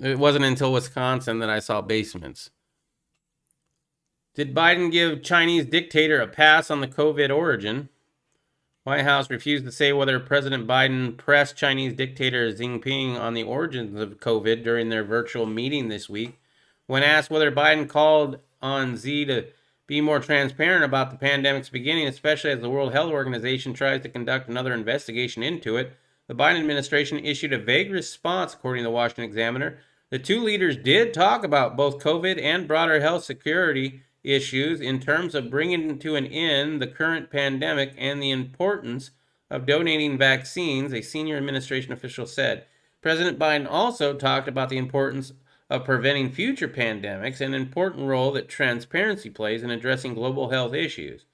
It wasn't until Wisconsin that I saw basements. Did Biden give Chinese dictator a pass on the COVID origin? White House refused to say whether President Biden pressed Chinese dictator Xi Jinping on the origins of COVID during their virtual meeting this week. When asked whether Biden called on Xi to be more transparent about the pandemic's beginning, especially as the World Health Organization tries to conduct another investigation into it, the Biden administration issued a vague response, according to the Washington Examiner. The two leaders did talk about both COVID and broader health security issues in terms of bringing to an end the current pandemic and the importance of donating vaccines, a senior administration official said. President Biden also talked about the importance of preventing future pandemics and an important role that transparency plays in addressing global health issues.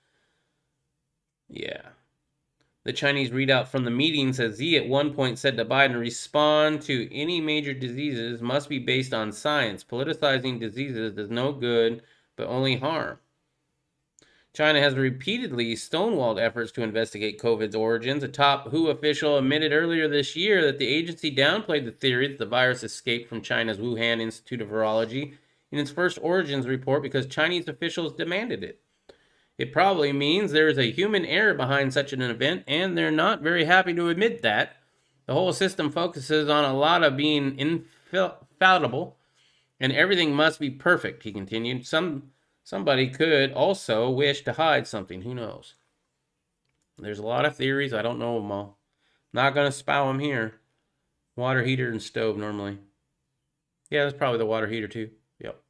Yeah. The Chinese readout from the meeting says Xi at one point said to Biden, respond to any major diseases must be based on science. Politicizing diseases does no good but only harm. China has repeatedly stonewalled efforts to investigate COVID's origins. A top WHO official admitted earlier this year that the agency downplayed the theory that the virus escaped from China's Wuhan Institute of Virology in its first origins report because Chinese officials demanded it. It probably means there is a human error behind such an event, and they're not very happy to admit that. The whole system focuses on a lot of being infallible, and everything must be perfect, he continued. Somebody could also wish to hide something. Who knows? There's a lot of theories. I don't know them all. Not going to spout them here. Water heater and stove normally. Yeah, that's probably the water heater too. Yep.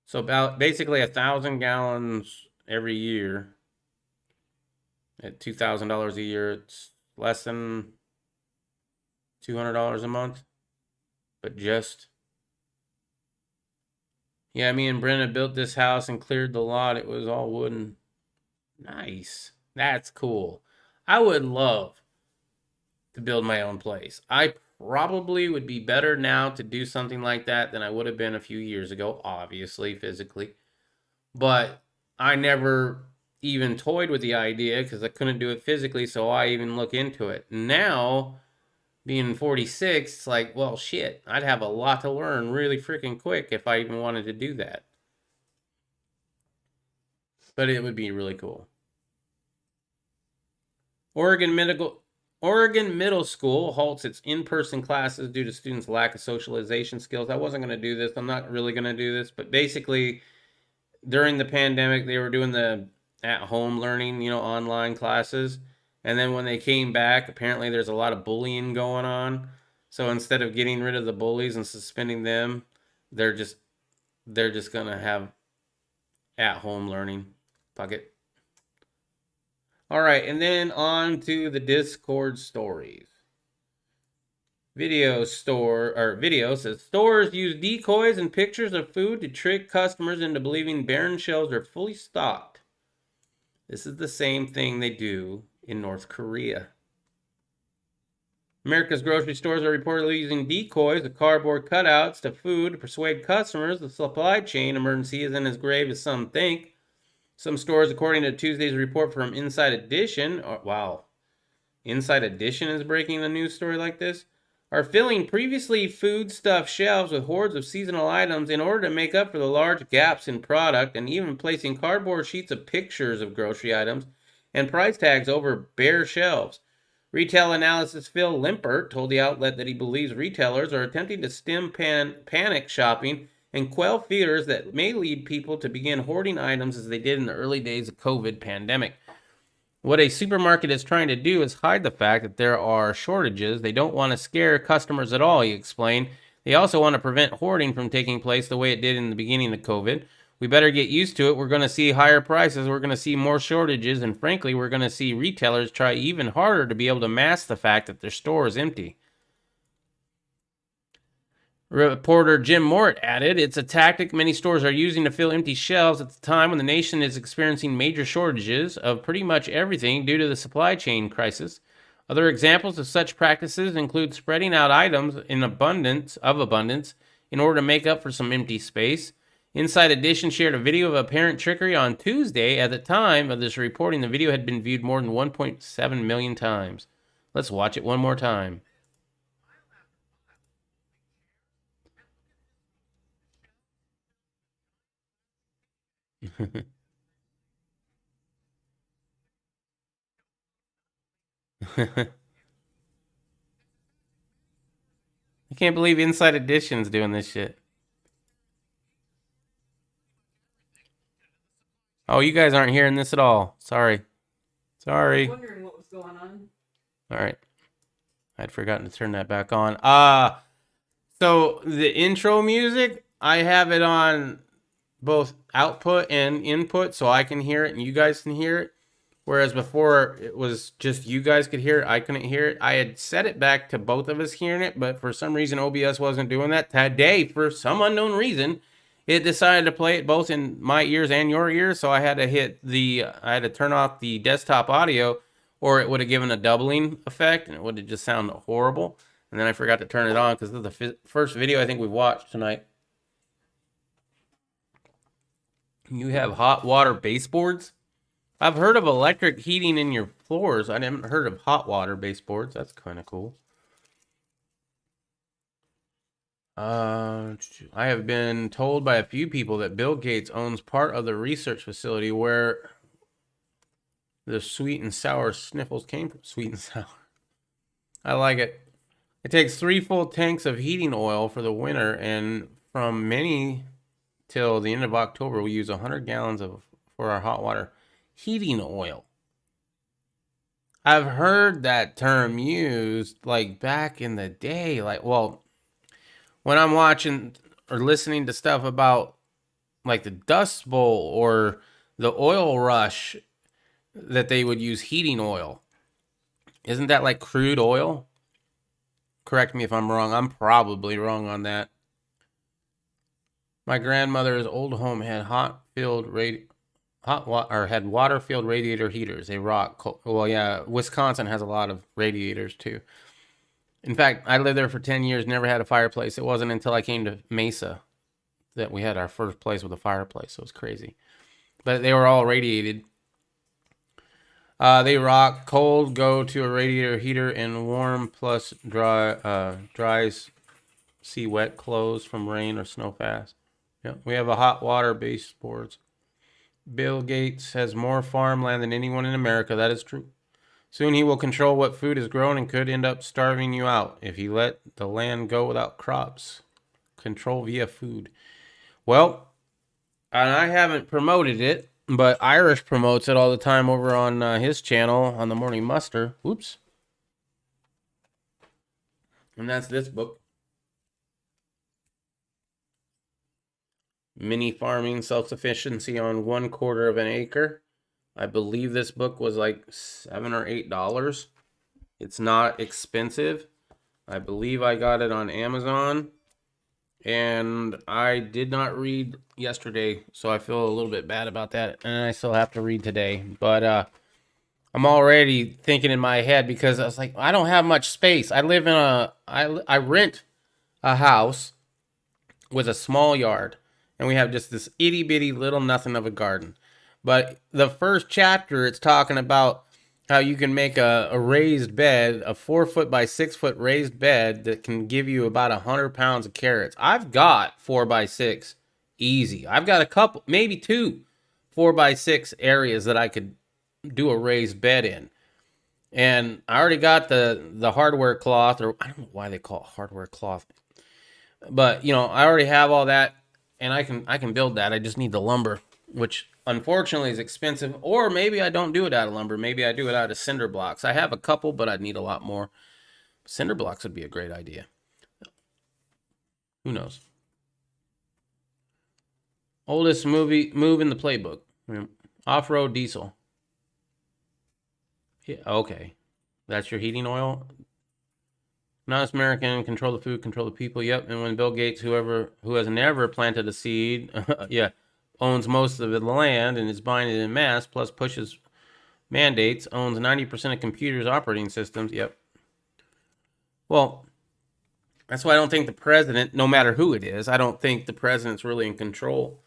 So about basically 1,000 gallons every year. At $2,000 a year, it's less than $200 a month. But just, yeah, me and Brenda built this house and cleared the lot. It was all wooden. Nice. That's cool. I would love to build my own place. I probably would be better now to do something like that than I would have been a few years ago, obviously, physically. But I never even toyed with the idea because I couldn't do it physically, so I even look into it. Now, being 46, it's like, well, shit, I'd have a lot to learn really freaking quick if I even wanted to do that. But it would be really cool. Oregon Middle School halts its in-person classes due to students' lack of socialization skills. I wasn't going to do this. I'm not really going to do this. But basically, during the pandemic, they were doing the at-home learning, online classes. And then when they came back, apparently there's a lot of bullying going on. So instead of getting rid of the bullies and suspending them, they're just going to have at-home learning. Fuck it. All right, and then on to the Discord stories. Video says stores use decoys and pictures of food to trick customers into believing barren shelves are fully stocked. This is the same thing they do in North Korea. America's grocery stores are reportedly using decoys, the cardboard cutouts, to food to persuade customers the supply chain emergency is in as grave as some think. Some stores, according to Tuesday's report from Inside Edition, Inside Edition is breaking the news story like this, are filling previously food-stuffed shelves with hordes of seasonal items in order to make up for the large gaps in product, and even placing cardboard sheets of pictures of grocery items and price tags over bare shelves. Retail analyst Phil Limpert told the outlet that he believes retailers are attempting to stem panic shopping and quell fears that may lead people to begin hoarding items as they did in the early days of COVID pandemic. What a supermarket is trying to do is hide the fact that there are shortages. They don't want to scare customers at all, he explained. They also want to prevent hoarding from taking place the way it did in the beginning of COVID. We better get used to it. We're going to see higher prices. We're going to see more shortages. And frankly, we're going to see retailers try even harder to be able to mask the fact that their store is empty. Reporter Jim Mort added, it's a tactic many stores are using to fill empty shelves at the time when the nation is experiencing major shortages of pretty much everything due to the supply chain crisis. Other examples of such practices include spreading out items in abundance in order to make up for some empty space. Inside Edition shared a video of apparent trickery on Tuesday. At the time of this reporting, the video had been viewed more than 1.7 million times. Let's watch it one more time. I can't believe Inside Edition's doing this shit. Oh, you guys aren't hearing this at all. Sorry. I was wondering what was going on. All right. I'd forgotten to turn that back on. So the intro music, I have it on both output and input so I can hear it and you guys can hear it. Whereas before it was just you guys could hear it, I couldn't hear it. I had set it back to both of us hearing it, but for some reason OBS wasn't doing that. Today, for some unknown reason, it decided to play it both in my ears and your ears, so I had to turn off the desktop audio, or it would have given a doubling effect and it would have just sounded horrible. And then I forgot to turn it on because this is the first video I think we've watched tonight. You have hot water baseboards? I've heard of electric heating in your floors. I haven't heard of hot water baseboards. That's kind of cool. I have been told by a few people that Bill Gates owns part of the research facility where the sweet and sour sniffles came from. Sweet and sour. I like it. It takes 3 full tanks of heating oil for the winter, and from many till the end of October, we use 100 gallons for our hot water. Heating oil. I've heard that term used like back in the day. Like, well, when I'm watching or listening to stuff about like the Dust Bowl or the oil rush, that they would use heating oil. Isn't that like crude oil? Correct me if I'm wrong. I'm probably wrong on that. My grandmother's old home had water-filled radiator heaters. They rock. Well, yeah, Wisconsin has a lot of radiators too. In fact, I lived there for 10 years, never had a fireplace. It wasn't until I came to Mesa that we had our first place with a fireplace. So it was crazy. But they were all radiated. They rock. Cold, go to a radiator heater, and warm plus dries. See wet clothes from rain or snow fast. Yeah, we have a hot water based boards. Bill Gates has more farmland than anyone in America. That is true. Soon he will control what food is grown and could end up starving you out if he let the land go without crops. Control via food. Well, and I haven't promoted it, but Irish promotes it all the time over on his channel on the Morning Muster. Oops. And that's this book. Mini Farming Self-Sufficiency on 1/4 of an Acre. I believe this book was like $7 or $8. It's not expensive. I believe I got it on Amazon. And I did not read yesterday, so I feel a little bit bad about that. And I still have to read today. But I'm already thinking in my head because I was like, I don't have much space. I live in I rent a house with a small yard. And we have just this itty bitty little nothing of a garden. But the first chapter, it's talking about how you can make a raised bed, a 4-foot by 6-foot raised bed that can give you about 100 pounds of carrots. I've got 4x6 easy. I've got a couple, maybe 2 4x6 areas that I could do a raised bed in. And I already got the hardware cloth, or I don't know why they call it hardware cloth. But, you know, I already have all that. And I can build that. I just need the lumber, which unfortunately is expensive. Or maybe I don't do it out of lumber. Maybe I do it out of cinder blocks. I have a couple, but I'd need a lot more. Cinder blocks would be a great idea. Who knows? Oldest move in the playbook. Off-road diesel. Yeah, okay. That's your heating oil? Not American, control the food, control the people. Yep. And when Bill Gates, who has never planted a seed, yeah, owns most of the land and is buying it in mass, plus pushes mandates, owns 90% of computers, operating systems. Yep. Well, that's why I don't think the president, no matter who it is, I don't think the president's really in control.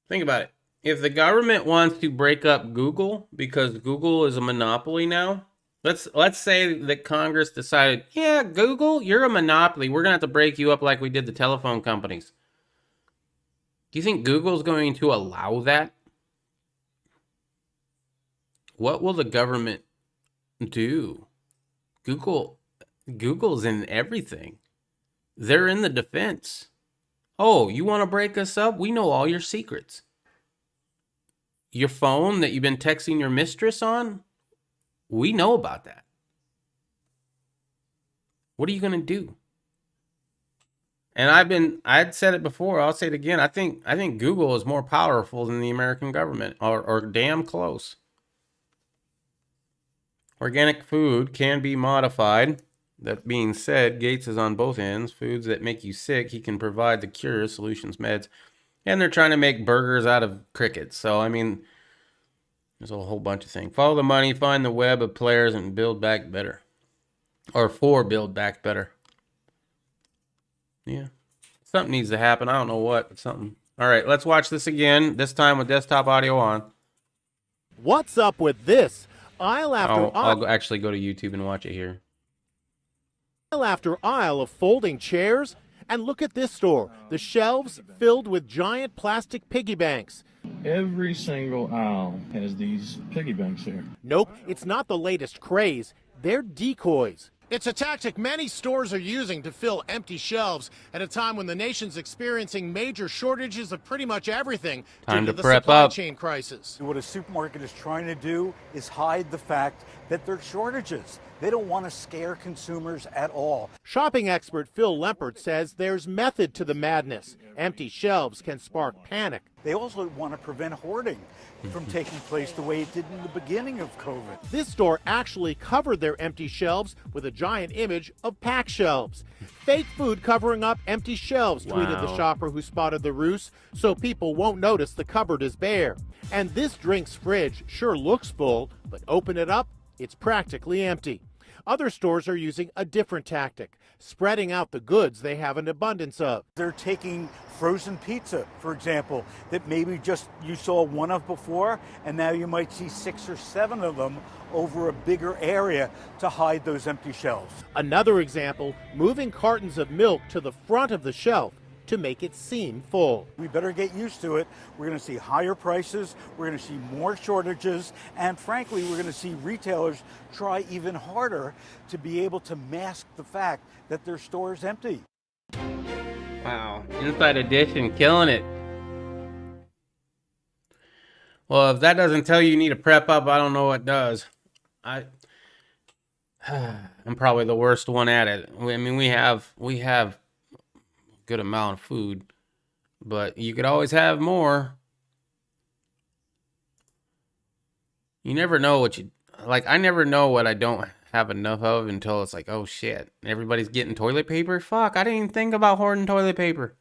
Think about it. If the government wants to break up Google because Google is a monopoly now, Let's say that Congress decided, yeah, Google, you're a monopoly. We're going to have to break you up like we did the telephone companies. Do you think Google's going to allow that? What will the government do? Google's in everything. They're in the defense. Oh, you want to break us up? We know all your secrets. Your phone that you've been texting your mistress on? We know about that. What are you going to do? And I'd said it before, I'll say it again. I think Google is more powerful than the American government, or damn close. Organic food can be modified. That being said, Gates is on both ends. Foods that make you sick, he can provide the cures, solutions, meds. And they're trying to make burgers out of crickets. So, I mean, there's a whole bunch of things. Follow the money, find the web of players, and build back better. Or build back better. Yeah. Something needs to happen. I don't know what, but something. All right, let's watch this again, this time with desktop audio on. What's up with this? Aisle after aisle. I'll actually go to YouTube and watch it here. Aisle after aisle of folding chairs. And look at this store. The shelves filled with giant plastic piggy banks. Every single aisle has these piggy banks here. Nope, it's not the latest craze. They're decoys. It's a tactic many stores are using to fill empty shelves at a time when the nation's experiencing major shortages of pretty much everything Time due to to the prep supply up. chain crisis. What a supermarket is trying to do is hide the fact that there are shortages. They don't want to scare consumers at all. Shopping expert Phil Lempert says there's method to the madness. Empty shelves can spark panic. They also want to prevent hoarding from taking place the way it did in the beginning of COVID. This store actually covered their empty shelves with a giant image of packed shelves. Fake food covering up empty shelves, tweeted the Wow. shopper who spotted the ruse, so people won't notice the cupboard is bare. And this drink's fridge sure looks full, but open it up, it's practically empty. Other stores are using a different tactic, spreading out the goods they have an abundance of. They're taking frozen pizza, for example, that maybe just you saw one of before, and now you might see 6 or 7 of them over a bigger area to hide those empty shelves. Another example, moving cartons of milk to the front of the shelf to make it seem full. We better get used to it. We're going to see higher prices, we're going to see more shortages, and frankly, we're going to see retailers try even harder to be able to mask the fact that their store is empty. Wow. Inside Edition killing it. Well, if that doesn't tell you you need to prep up, I don't know what does. I'm probably the worst one at it. I mean, we have a good amount of food, but you could always have more. You never know what you like. I never know what I don't have enough of until it's like, oh shit, everybody's getting toilet paper. Fuck, I didn't even think about hoarding toilet paper.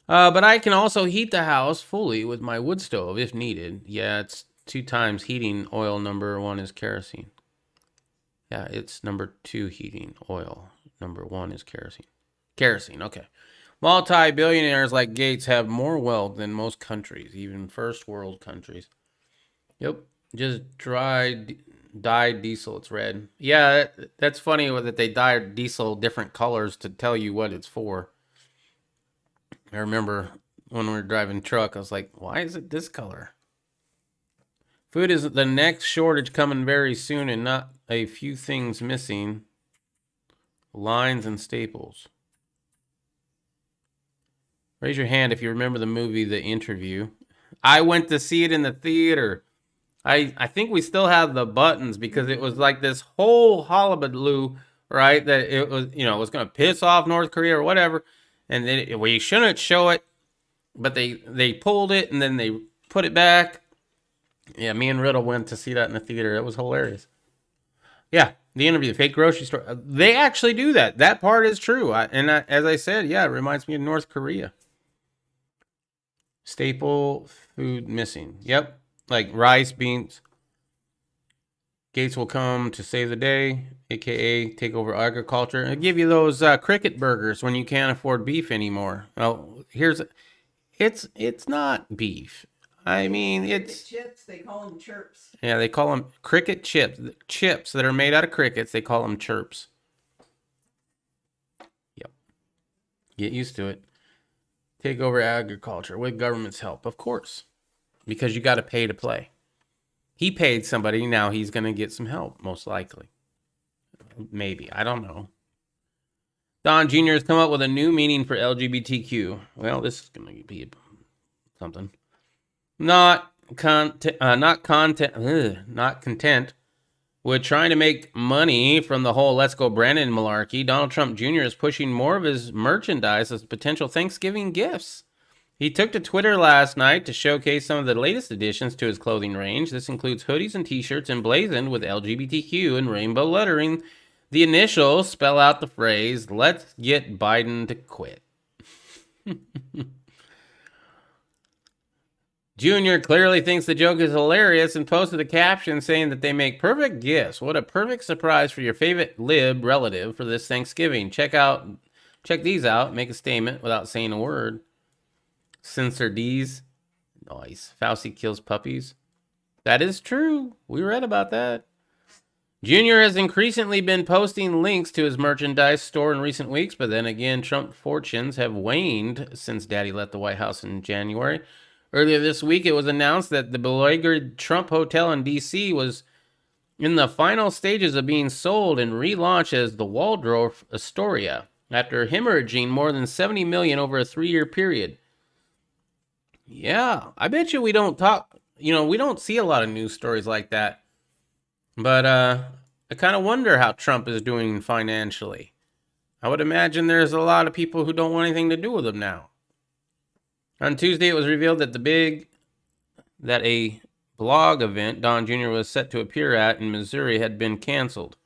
But I can also heat the house fully with my wood stove if needed. Yeah, it's 2 times heating oil. Number 1 is kerosene. Yeah, it's number 2 heating oil. Number 1 is kerosene. Kerosene, okay. Multi-billionaires like Gates have more wealth than most countries, even first world countries. Yep, just dyed diesel, it's red. Yeah, that's funny that they dyed diesel different colors to tell you what it's for. I remember when we were driving truck, I was like, why is it this color? Food is the next shortage coming very soon, and not a few things missing. Lines and staples. Raise your hand if you remember the movie The Interview. I went to see it in the theater. I think we still have the buttons because it was like this whole hullabaloo, right? That it was, it was going to piss off North Korea or whatever. And then we shouldn't show it, but they pulled it and then they put it back. Yeah, me and Riddle went to see that in the theater. It was hilarious. Yeah, The Interview, the fake grocery store. They actually do that. That part is true. As I said, yeah, it reminds me of North Korea. Staple food missing. Yep, like rice, beans. Gates will come to save the day, aka take over agriculture, and give you those cricket burgers when you can't afford beef anymore. Well, it's not beef. I mean, it's chips. They call them chirps. Yeah, they call them cricket chips. Chips that are made out of crickets, they call them chirps. Yep. Get used to it. Take over agriculture with government's help, of course, because you got to pay to play. He paid somebody, now he's going to get some help, most likely. Maybe, I don't know. Don Jr. has come up with a new meaning for LGBTQ. Well, this is going to be something. Not content with trying to make money from the whole Let's Go Brandon malarkey. Donald Trump Jr. is pushing more of his merchandise as potential Thanksgiving gifts. He took to Twitter last night to showcase some of the latest additions to his clothing range. This includes hoodies and t-shirts emblazoned with LGBTQ and rainbow lettering. The initials spell out the phrase, "Let's get Biden to quit." Junior clearly thinks the joke is hilarious and posted a caption saying that they make perfect gifts. What a perfect surprise for your favorite lib relative for this Thanksgiving. Check these out. Make a statement without saying a word. Censor D's. Nice. Fauci kills puppies. That is true. We read about that. Junior has increasingly been posting links to his merchandise store in recent weeks, but then again, Trump fortunes have waned since Daddy left the White House in January. Earlier this week, it was announced that the beleaguered Trump Hotel in D.C. was in the final stages of being sold and relaunched as the Waldorf Astoria after hemorrhaging more than $70 million over a 3-year period. Yeah, I bet you we don't we don't see a lot of news stories like that. But I kind of wonder how Trump is doing financially. I would imagine there's a lot of people who don't want anything to do with him now. On Tuesday, it was revealed that a blog event Don Jr. was set to appear at in Missouri had been canceled.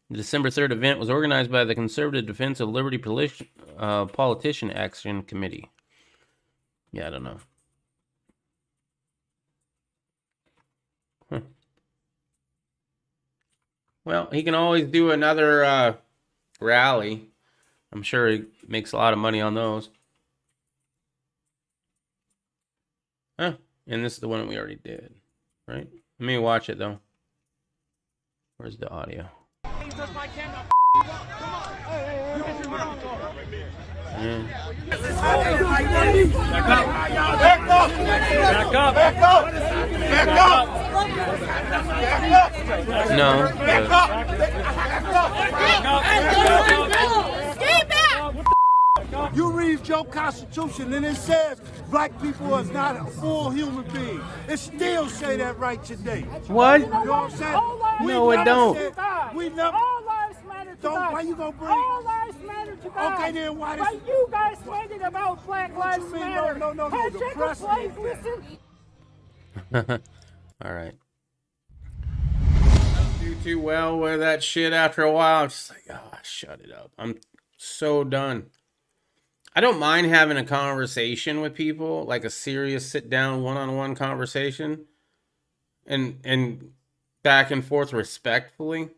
The December 3rd event was organized by the Conservative Defense of Liberty Politician Action Committee. Yeah, I don't know. Well, he can always do another rally. I'm sure he makes a lot of money on those. Huh. And this is the one we already did, right? Let me watch it, though. Where's the audio? No. You read your Constitution and it says black people is not a full human being. It still say that right today. What? You know what I'm saying? No, it don't. We never. All lives matter to God. Why you gonna bring? All lives matter to God. Okay, then why this? But you guys tweeted about Black Lives you mean? Matter. No. Has The Jacob press Blake did that. listened? All right. Do too well with that shit after a while. I'm just like, oh, shut it up. I'm so done. I don't mind having a conversation with people, like a serious sit-down, one-on-one conversation, and back and forth respectfully.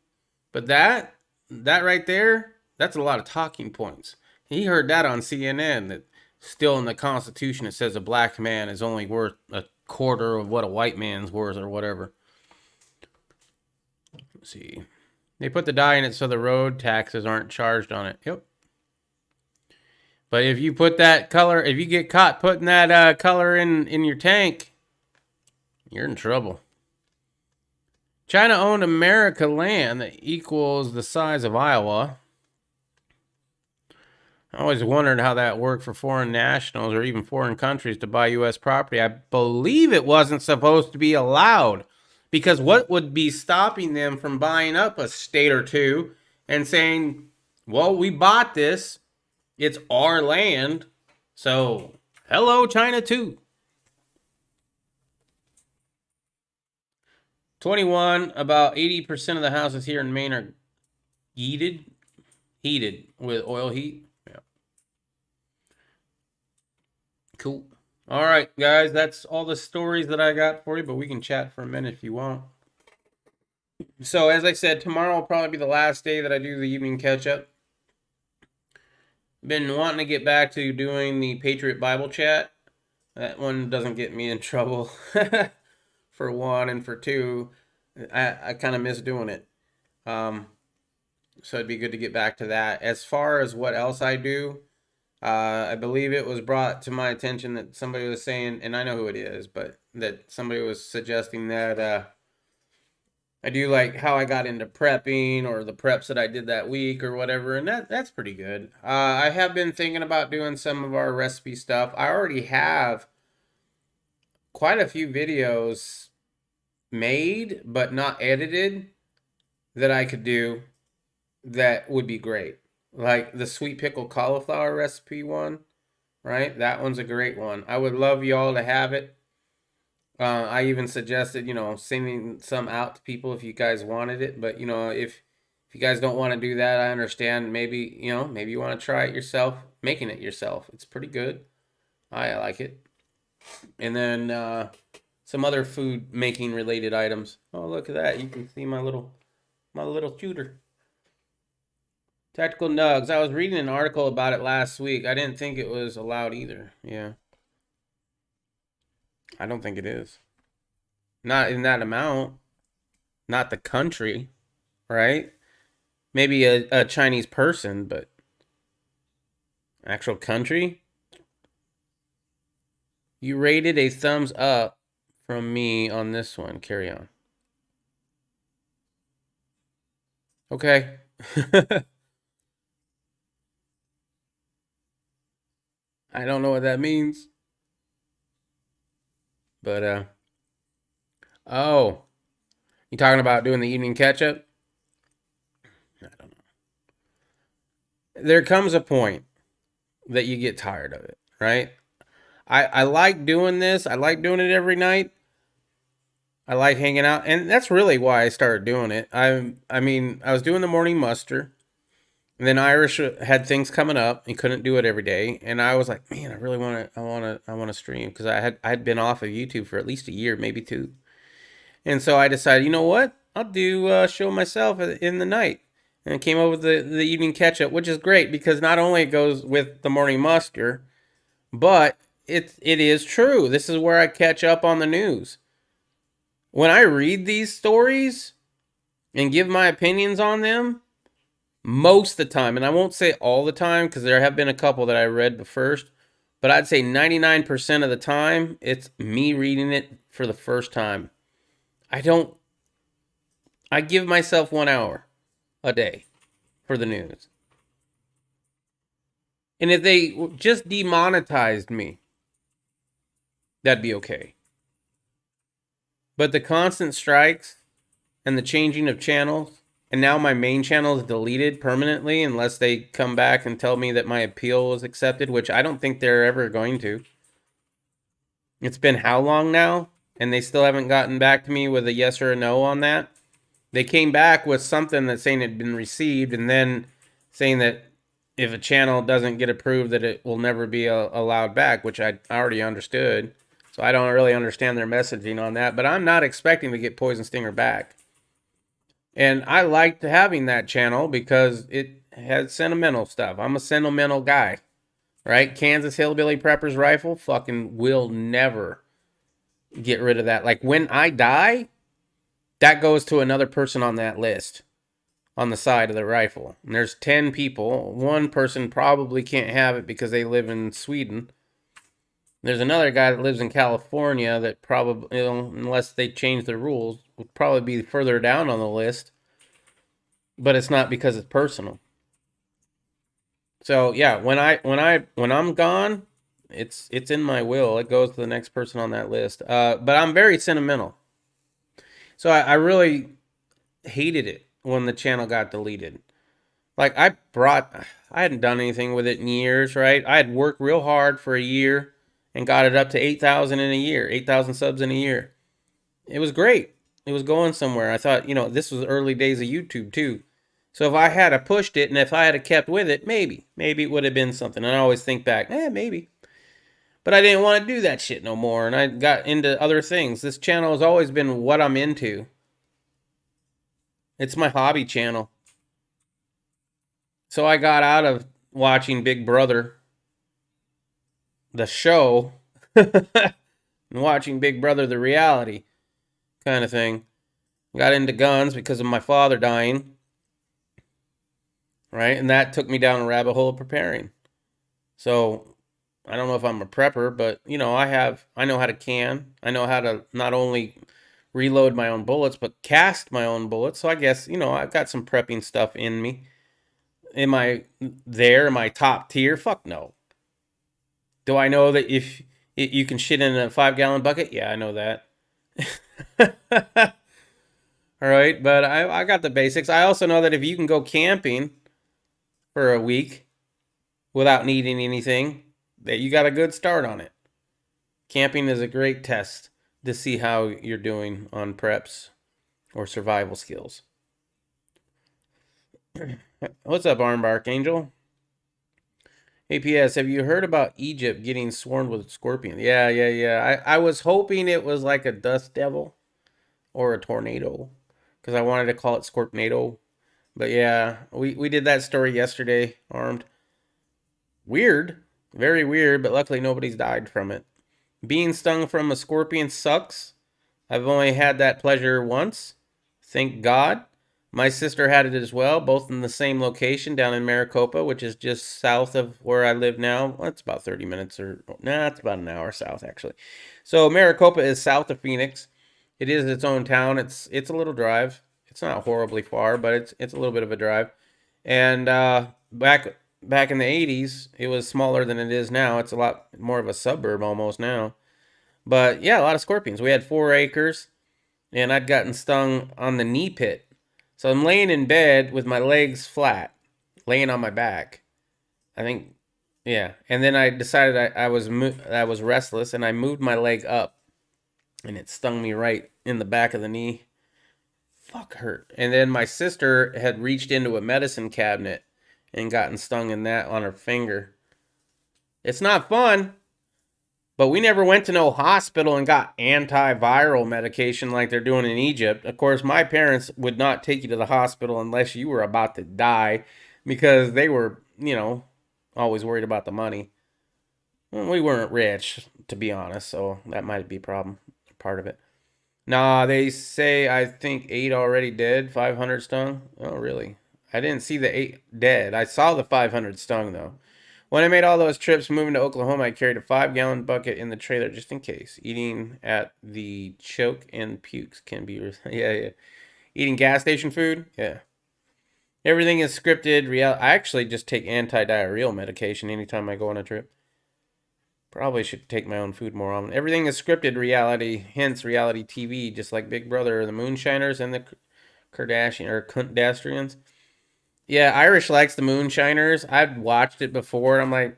But that right there, that's a lot of talking points. He heard that on CNN, that still in the Constitution it says a black man is only worth a quarter of what a white man's worth or whatever. Let's see. They put the dye in it so the road taxes aren't charged on it. Yep. But if you put that color, if you get caught putting that color in your tank, you're in trouble. China owned America land that equals the size of Iowa. I always wondered how that worked for foreign nationals or even foreign countries to buy U.S. property. I believe it wasn't supposed to be allowed, because what would be stopping them from buying up a state or two and saying, well, we bought this. It's our land. So, hello, China, too. 21, about 80% of the houses here in Maine are heated with oil heat. Yeah. Cool. All right, guys, that's all the stories that I got for you, but we can chat for a minute if you want. So, as I said, tomorrow will probably be the last day that I do the evening catch-up. Been wanting to get back to doing the Patriot Bible chat. That one doesn't get me in trouble, for one, and for two, I kind of miss doing it. So it'd be good to get back to that. As far as what else I do, I believe it was brought to my attention that somebody was saying, and I know who it is, but that somebody was suggesting that I do like how I got into prepping or the preps that I did that week or whatever, and that's pretty good. I have been thinking about doing some of our recipe stuff. I already have quite a few videos made but not edited that I could do that would be great. Like the sweet pickle cauliflower recipe one, right? That one's a great one. I would love y'all to have it. I even suggested, sending some out to people if you guys wanted it. But, if you guys don't want to do that, I understand. Maybe, maybe you want to try it yourself, making it yourself. It's pretty good. I like it. And then some other food making related items. Oh, look at that. You can see my little shooter. Tactical nugs. I was reading an article about it last week. I didn't think it was allowed either. Yeah. I don't think it is. Not in that amount. Not the country, right? Maybe a Chinese person, but actual country? You rated a thumbs up from me on this one. Carry on. Okay. I don't know what that means. But, oh, you talking about doing the evening catch-up? I don't know. There comes a point that you get tired of it, right? I like doing this. I like doing it every night. I like hanging out, and that's really why I started doing it. I mean, I was doing the morning muster, and then Irish had things coming up. He couldn't do it every day, and I was like, man, I really want to stream because I had been off of YouTube for at least a year, maybe 2. And so I decided, you know what? I'll do a show myself in the night. And came up with the evening catch-up, which is great because not only it goes with the morning muster, but it is true. This is where I catch up on the news. When I read these stories and give my opinions on them, most of the time, and I won't say all the time because there have been a couple that I read first, but I'd say 99% of the time, it's me reading it for the first time. I give myself 1 hour a day for the news. And if they just demonetized me, that'd be okay. But the constant strikes and the changing of channels, and now my main channel is deleted permanently unless they come back and tell me that my appeal was accepted, which I don't think they're ever going to. It's been how long now? And they still haven't gotten back to me with a yes or a no on that. They came back with something that's saying it had been received, and then saying that if a channel doesn't get approved, that it will never be allowed back, which I already understood. So I don't really understand their messaging on that, but I'm not expecting to get Poison Stinger back. And I liked having that channel because it has sentimental stuff. I'm a sentimental guy, right? Kansas Hillbilly Prepper's Rifle fucking will never get rid of that. Like when I die, that goes to another person on that list on the side of the rifle. And there's 10 people. One person probably can't have it because they live in Sweden. There's another guy that lives in California that probably, unless they change the rules, would probably be further down on the list. But it's not because it's personal. So yeah, when I'm gone, it's in my will. It goes to the next person on that list. But I'm very sentimental. So I really hated it when the channel got deleted. Like I hadn't done anything with it in years, right? I had worked real hard for a year and got it up to 8,000 in a year, 8,000 subs in a year. It was great. It was going somewhere. I thought, this was the early days of YouTube too. So if I had pushed it and if I had kept with it, maybe it would have been something. And I always think back, maybe. But I didn't want to do that shit no more. And I got into other things. This channel has always been what I'm into. It's my hobby channel. So I got out of watching Big Brother, the show, and watching Big Brother, the reality kind of thing. Got into guns because of my father dying. Right? And that took me down a rabbit hole of preparing. So I don't know if I'm a prepper, but I know how to can. I know how to not only reload my own bullets, but cast my own bullets. So I guess, I've got some prepping stuff in me. Am I there? Am I top tier? Fuck no. Do I know that if you can shit in a 5-gallon bucket? Yeah, I know that. All right, but I got the basics. I also know that if you can go camping for a week without needing anything, that you got a good start on it. Camping is a great test to see how you're doing on preps or survival skills. What's up, Armbark Angel? APS, have you heard about Egypt getting swarmed with scorpions? Yeah. I was hoping it was like a dust devil or a tornado because I wanted to call it Scorpnado. But yeah, we did that story yesterday, Armed. Weird. Very weird, but luckily nobody's died from it. Being stung from a scorpion sucks. I've only had that pleasure once. Thank God. My sister had it as well, both in the same location down in Maricopa, which is just south of where I live now. Well, it's about 30 minutes it's about an hour south actually. So Maricopa is south of Phoenix. It is its own town. It's a little drive. It's not horribly far, but it's a little bit of a drive. And back in the 80s, it was smaller than it is now. It's a lot more of a suburb almost now. But yeah, a lot of scorpions. We had 4 acres, and I'd gotten stung on the knee pit. So I'm laying in bed with my legs flat, laying on my back. I think, yeah. And then I decided I was restless, and I moved my leg up, and it stung me right in the back of the knee. Fuck, hurt. And then my sister had reached into a medicine cabinet and gotten stung in that on her finger. It's not fun. But we never went to no hospital and got antiviral medication like they're doing in Egypt. Of course, my parents would not take you to the hospital unless you were about to die because they were, always worried about the money. Well, we weren't rich, to be honest, so that might be a problem, part of it. Nah, they say I think 8 already dead, 500 stung. Oh, really? I didn't see the 8 dead. I saw the 500 stung, though. When I made all those trips moving to Oklahoma, I carried a 5-gallon bucket in the trailer just in case. Eating at the choke and pukes can be... Yeah. Eating gas station food? Yeah. Everything is scripted. I actually just take anti-diarrheal medication anytime I go on a trip. Probably should take my own food more often. Everything is scripted reality, hence reality TV, just like Big Brother or the Moonshiners and the Kardashians. Yeah, Irish likes the Moonshiners. I've watched it before. I'm like,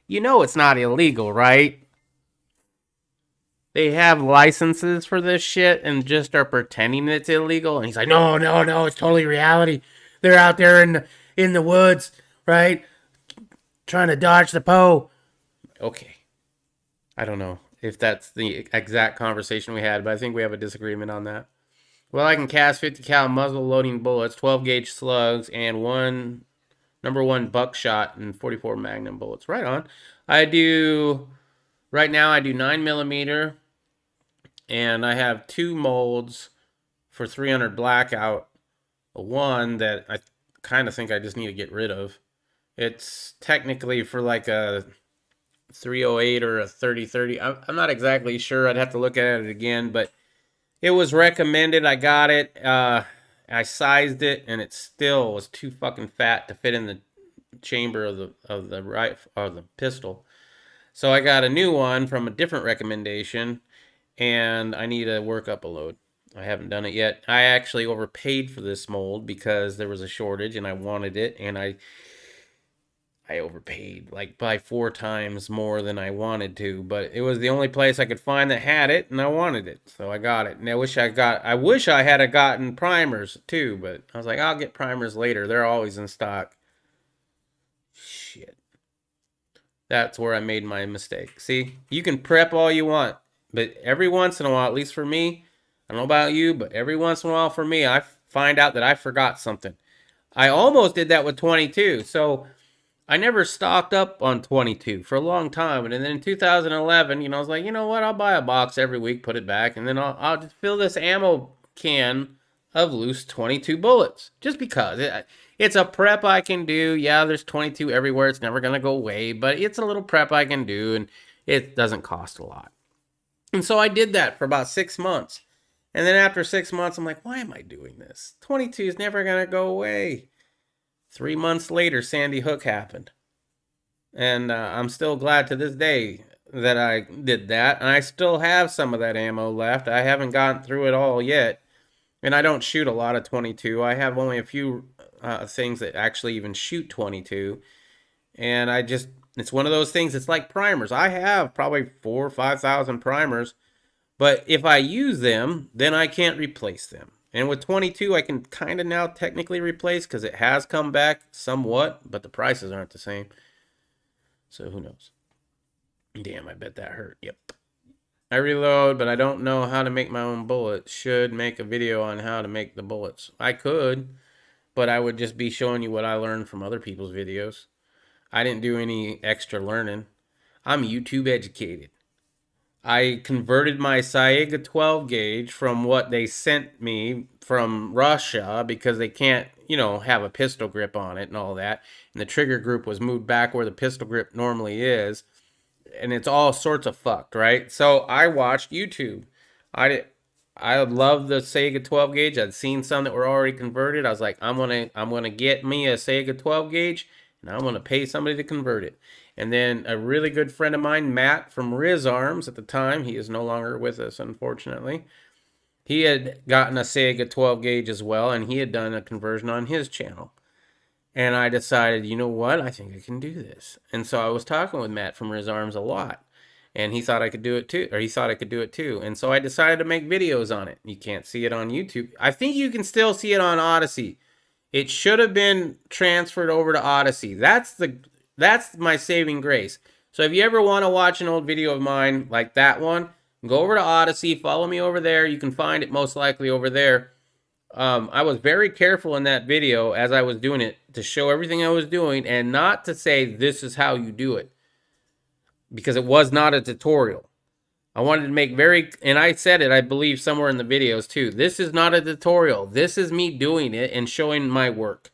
it's not illegal, right? They have licenses for this shit and just are pretending it's illegal. And he's like, no, it's totally reality. They're out there in the woods, right? Trying to dodge the Poe. Okay. I don't know if that's the exact conversation we had, but I think we have a disagreement on that. Well, I can cast 50 cal muzzle loading bullets, 12 gauge slugs, and number 1 buckshot and 44 Magnum bullets. Right on. Right now I do 9mm, and I have 2 molds for 300 blackout. One that I kind of think I just need to get rid of. It's technically for like a 308 or a 3030. I'm not exactly sure. I'd have to look at it again, but it was recommended. I got it. I sized it, and it still was too fucking fat to fit in the chamber of the rifle or the pistol. So I got a new one from a different recommendation, and I need to work up a load. I haven't done it yet. I actually overpaid for this mold because there was a shortage, and I wanted it, and I overpaid like by 4 times more than I wanted to, but it was the only place I could find that had it, and I wanted it, so I got it. And I wish I had gotten primers too, but I was like, I'll get primers later. They're always in stock. Shit. That's where I made my mistake. See, you can prep all you want, but every once in a while, at least for me, I don't know about you, but every once in a while for me, I find out that I forgot something. I almost did that with 22, so I never stocked up on 22 for a long time. And then in 2011, I was like, you know what? I'll buy a box every week, put it back, and then I'll just fill this ammo can of loose 22 bullets. Just because. It's a prep I can do. Yeah, there's 22 everywhere. It's never going to go away. But it's a little prep I can do, and it doesn't cost a lot. And so I did that for about 6 months. And then after 6 months, I'm like, why am I doing this? 22 is never going to go away. 3 months later, Sandy Hook happened. And I'm still glad to this day that I did that. And I still have some of that ammo left. I haven't gotten through it all yet. And I don't shoot a lot of 22. I have only a few things that actually even shoot 22. And it's one of those things, it's like primers. I have probably 4,000 or 5,000 primers. But if I use them, then I can't replace them. And with 22, I can kind of now technically replace because it has come back somewhat, but the prices aren't the same. So who knows? Damn, I bet that hurt. Yep. I reload, but I don't know how to make my own bullets. Should make a video on how to make the bullets. I could, but I would just be showing you what I learned from other people's videos. I didn't do any extra learning. I'm YouTube educated. I converted my Saiga 12 gauge from what they sent me from Russia because they can't, have a pistol grip on it and all that. And the trigger group was moved back where the pistol grip normally is. And it's all sorts of fucked, right? So I watched YouTube. I love the Sega 12 gauge. I'd seen some that were already converted. I was like, I'm gonna get me a Sega 12 gauge, and I'm gonna pay somebody to convert it. And then a really good friend of mine, Matt from Riz Arms at the time, he is no longer with us, unfortunately. He had gotten a Sega 12 gauge as well, and he had done a conversion on his channel. And I decided, you know what? I think I can do this. And so I was talking with Matt from Riz Arms a lot. And he thought I could do it too, or he thought I could do it too. And so I decided to make videos on it. You can't see it on YouTube. I think you can still see it on Odyssey. It should have been transferred over to Odyssey. That's my saving grace. So if you ever want to watch an old video of mine like that one, go over to Odyssey, follow me over there. You can find it most likely over there. I was very careful in that video as I was doing it to show everything I was doing and not to say this is how you do it, because it was not a tutorial. I wanted to make and I said it, I believe, somewhere in the videos too. This is not a tutorial. This is me doing it and showing my work.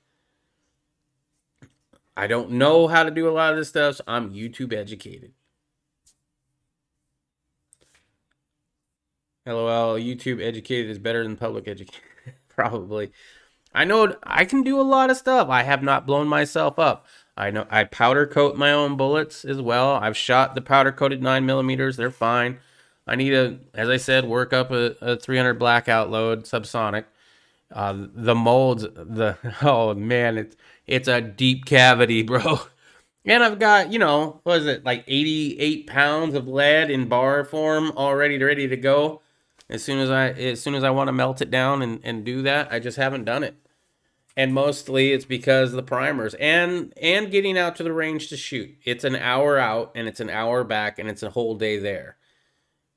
I don't know how to do a lot of this stuff, so I'm YouTube educated. LOL, YouTube educated is better than public educated. Probably. I know I can do a lot of stuff. I have not blown myself up. I know I powder coat my own bullets as well. I've shot the powder coated 9mm. They're fine. I need to, as I said, work up a 300 blackout load subsonic. The molds, oh man, it's a deep cavity, bro. And I've got, what is it, like 88 pounds of lead in bar form already ready to go. As soon as I want to melt it down and do that, I just haven't done it. And mostly it's because of the primers and getting out to the range to shoot. It's an hour out and it's an hour back and it's a whole day there.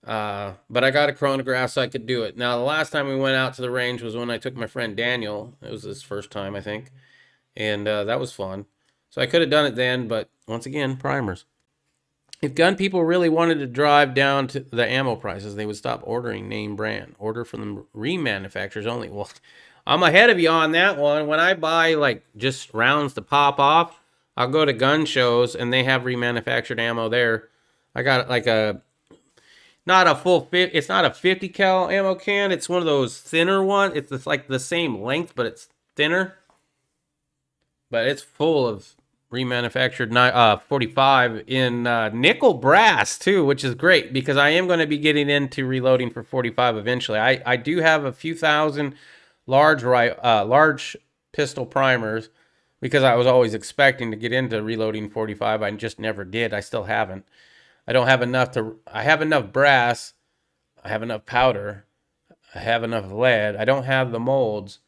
But I got a chronograph so I could do it. Now, the last time we went out to the range was when I took my friend Daniel. It was his first time, I think. And that was fun. So I could have done it then, but once again, primers. If gun people really wanted to drive down to the ammo prices, they would stop ordering name brand. Order from the remanufacturers only. Well, I'm ahead of you on that one. When I buy like just rounds to pop off, I'll go to gun shows and they have remanufactured ammo there. I got like not a full fit. It's not a 50 cal ammo can. It's one of those thinner ones. It's like the same length, but it's thinner. But it's full of remanufactured 45 in nickel brass too, which is great because I am going to be getting into reloading for 45 eventually. I do have a few thousand large pistol primers because I was always expecting to get into reloading 45. I just never did. I still haven't. I don't have enough I have enough brass. I have enough powder. I have enough lead. I don't have the molds.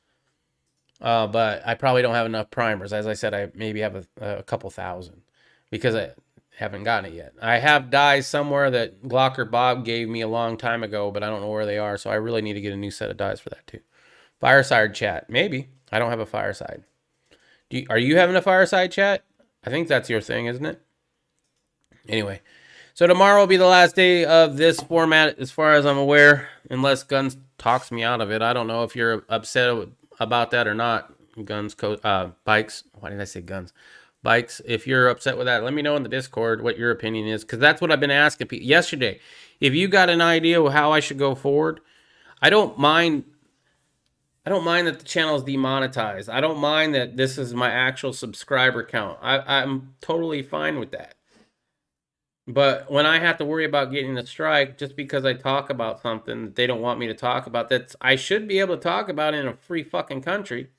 But I probably don't have enough primers. As I said, I maybe have a couple thousand because I haven't gotten it yet. I have dies somewhere that Glocker Bob gave me a long time ago, but I don't know where they are. So I really need to get a new set of dies for that too. Fireside chat. Maybe. I don't have a fireside. Are you having a fireside chat? I think that's your thing, isn't it? Anyway. So tomorrow will be the last day of this format as far as I'm aware, unless Guns talks me out of it. I don't know if you're upset about that or not. Bikes. Why did I say guns? Bikes. If you're upset with that, let me know in the Discord what your opinion is, because that's what I've been asking people yesterday. If you got an idea of how I should go forward, I don't mind that the channel is demonetized. I don't mind that this is my actual subscriber count. I'm totally fine with that. But when I have to worry about getting a strike just because I talk about something that they don't want me to talk about, that I should be able to talk about in a free fucking country,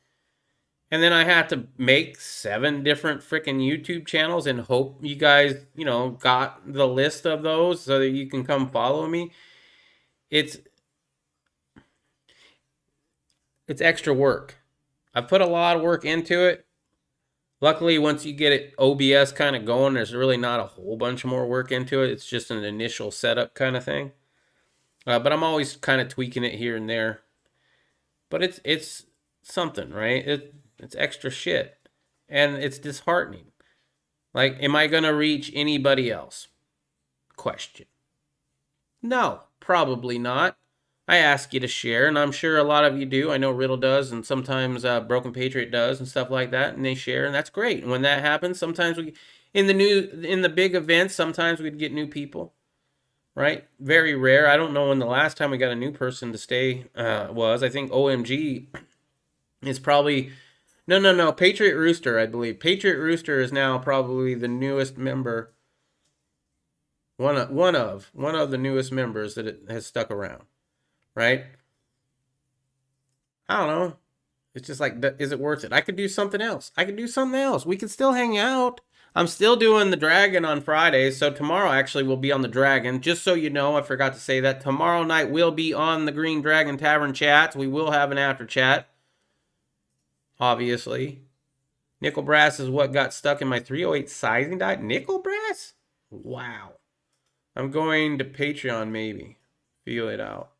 and then I have to make 7 different freaking YouTube channels and hope you guys, got the list of those so that you can come follow me. It's extra work. I've put a lot of work into it. Luckily, once you get it OBS kind of going, there's really not a whole bunch more work into it. It's just an initial setup kind of thing. But I'm always kind of tweaking it here and there. But it's something, right? It's extra shit. And it's disheartening. Like, am I going to reach anybody else? Question. No, probably not. I ask you to share, and I'm sure a lot of you do. I know Riddle does, and sometimes Broken Patriot does, and stuff like that, and they share, and that's great. And when that happens, sometimes in the big events, sometimes we'd get new people, right? Very rare. I don't know when the last time we got a new person to stay was. I think OMG is probably no. Patriot Rooster, I believe. Patriot Rooster is now probably the newest member. One of the newest members that it has stuck around, right? I don't know. It's just like, is it worth it? I could do something else. We could still hang out. I'm still doing the Dragon on Fridays, so tomorrow actually will be on the Dragon. Just so you know, I forgot to say that. Tomorrow night will be on the Green Dragon Tavern chats. We will have an after chat, obviously. Nickel brass is what got stuck in my 308 sizing die. Nickel brass? Wow. I'm going to Patreon, maybe. Feel it out.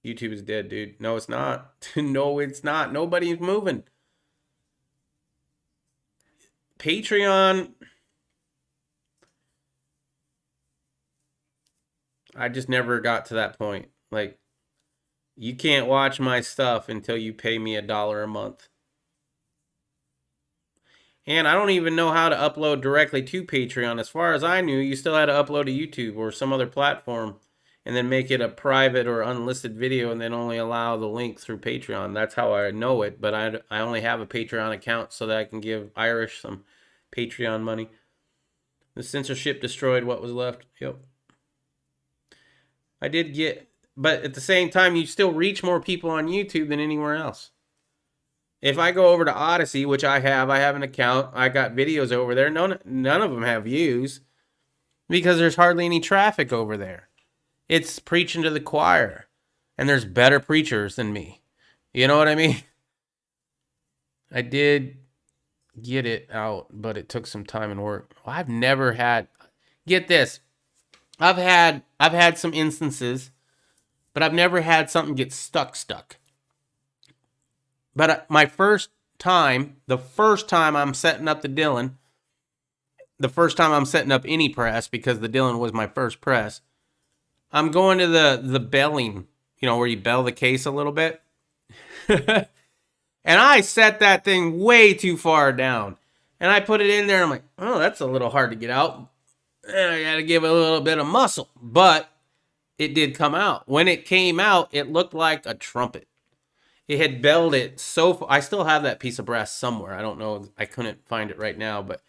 YouTube is dead, dude. No, it's not. No, it's not. Nobody's moving. Patreon. I just never got to that point. Like, you can't watch my stuff until you pay me $1 a month. And I don't even know how to upload directly to Patreon. As far as I knew, you still had to upload to YouTube or some other platform and then make it a private or unlisted video and then only allow the link through Patreon. That's how I know it, but I only have a Patreon account so that I can give Irish some Patreon money. The censorship destroyed what was left. Yep. I did get, but at the same time, you still reach more people on YouTube than anywhere else. If I go over to Odyssey, which I have an account. I got videos over there. None of them have views because there's hardly any traffic over there. It's preaching to the choir, and there's better preachers than me. You know what I mean? I did get it out, but it took some time and work. I've never had, get this, I've had some instances, but I've never had something get stuck. But my first time, the first time I'm setting up the Dylan, the first time I'm setting up any press, because the Dylan was my first press, I'm going to the belling, you know, where you bell the case a little bit. And I set that thing way too far down. And I put it in there, and I'm like, oh, that's a little hard to get out. And I got to give it a little bit of muscle. But it did come out. When it came out, it looked like a trumpet. It had belled it so far. I still have that piece of brass somewhere. I don't know. I couldn't find it right now, but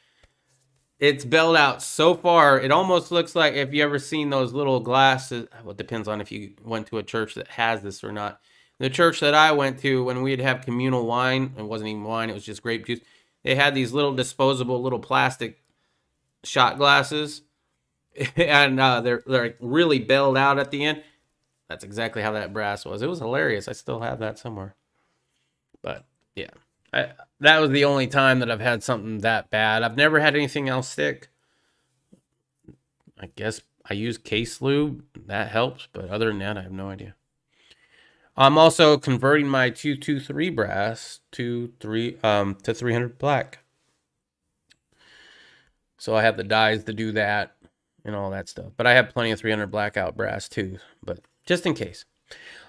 it's belled out so far. It almost looks like, if you ever seen those little glasses, well, it depends on if you went to a church that has this or not. The church that I went to, when we'd have communal wine, it wasn't even wine, it was just grape juice. They had these little disposable little plastic shot glasses, and they're like really belled out at the end. That's exactly how that brass was. It was hilarious. I still have that somewhere. But yeah, that was the only time that I've had something that bad. I've never had anything else stick. I guess I use case lube. That helps. But other than that, I have no idea. I'm also converting my 223 brass to 300 black. So I have the dies to do that and all that stuff. But I have plenty of 300 blackout brass too. But just in case.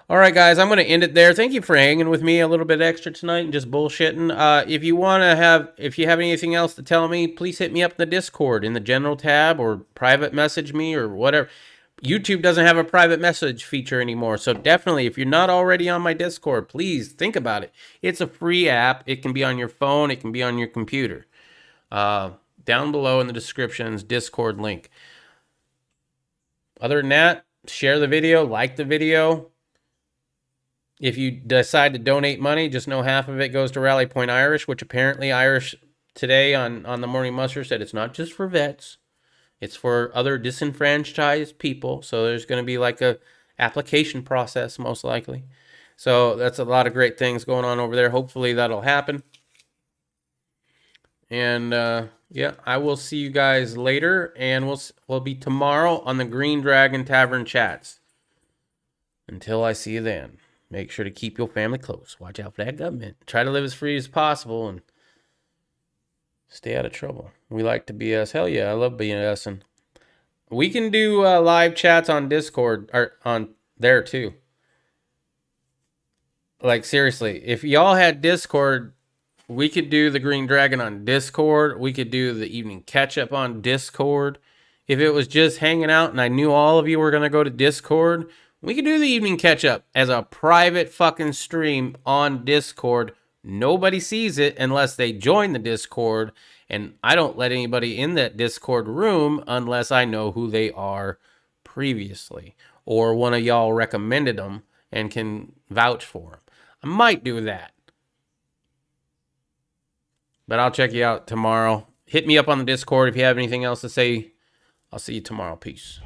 All right, guys, I'm going to end it there. Thank you for hanging with me a little bit extra tonight and just bullshitting. If you have anything else to tell me, please hit me up in the Discord in the general tab, or private message me or whatever. YouTube doesn't have a private message feature anymore. So definitely, if you're not already on my Discord, please think about it. It's a free app. It can be on your phone. It can be on your computer. Down below in the description is Discord link. Other than that, share the video, like the video. If you decide to donate money, just know half of it goes to Rally Point Irish, which apparently Irish today on the Morning Muster said it's not just for vets. It's for other disenfranchised people. So there's going to be like a application process, most likely. So that's a lot of great things going on over there. Hopefully that'll happen. And yeah, I will see you guys later. And we'll be tomorrow on the Green Dragon Tavern chats. Until I see you then, make sure to keep your family close. Watch out for that government. Try to live as free as possible and stay out of trouble. We like to BS. Hell yeah, I love BSing. We can do live chats on Discord or on there too. Like seriously, if y'all had Discord, we could do the Green Dragon on Discord. We could do the evening catch up on Discord. If it was just hanging out and I knew all of you were going to go to Discord, we could do the evening catch up as a private fucking stream on Discord. Nobody sees it unless they join the Discord. And I don't let anybody in that Discord room unless I know who they are previously. Or one of y'all recommended them and can vouch for them. I might do that. But I'll check you out tomorrow. Hit me up on the Discord if you have anything else to say. I'll see you tomorrow. Peace.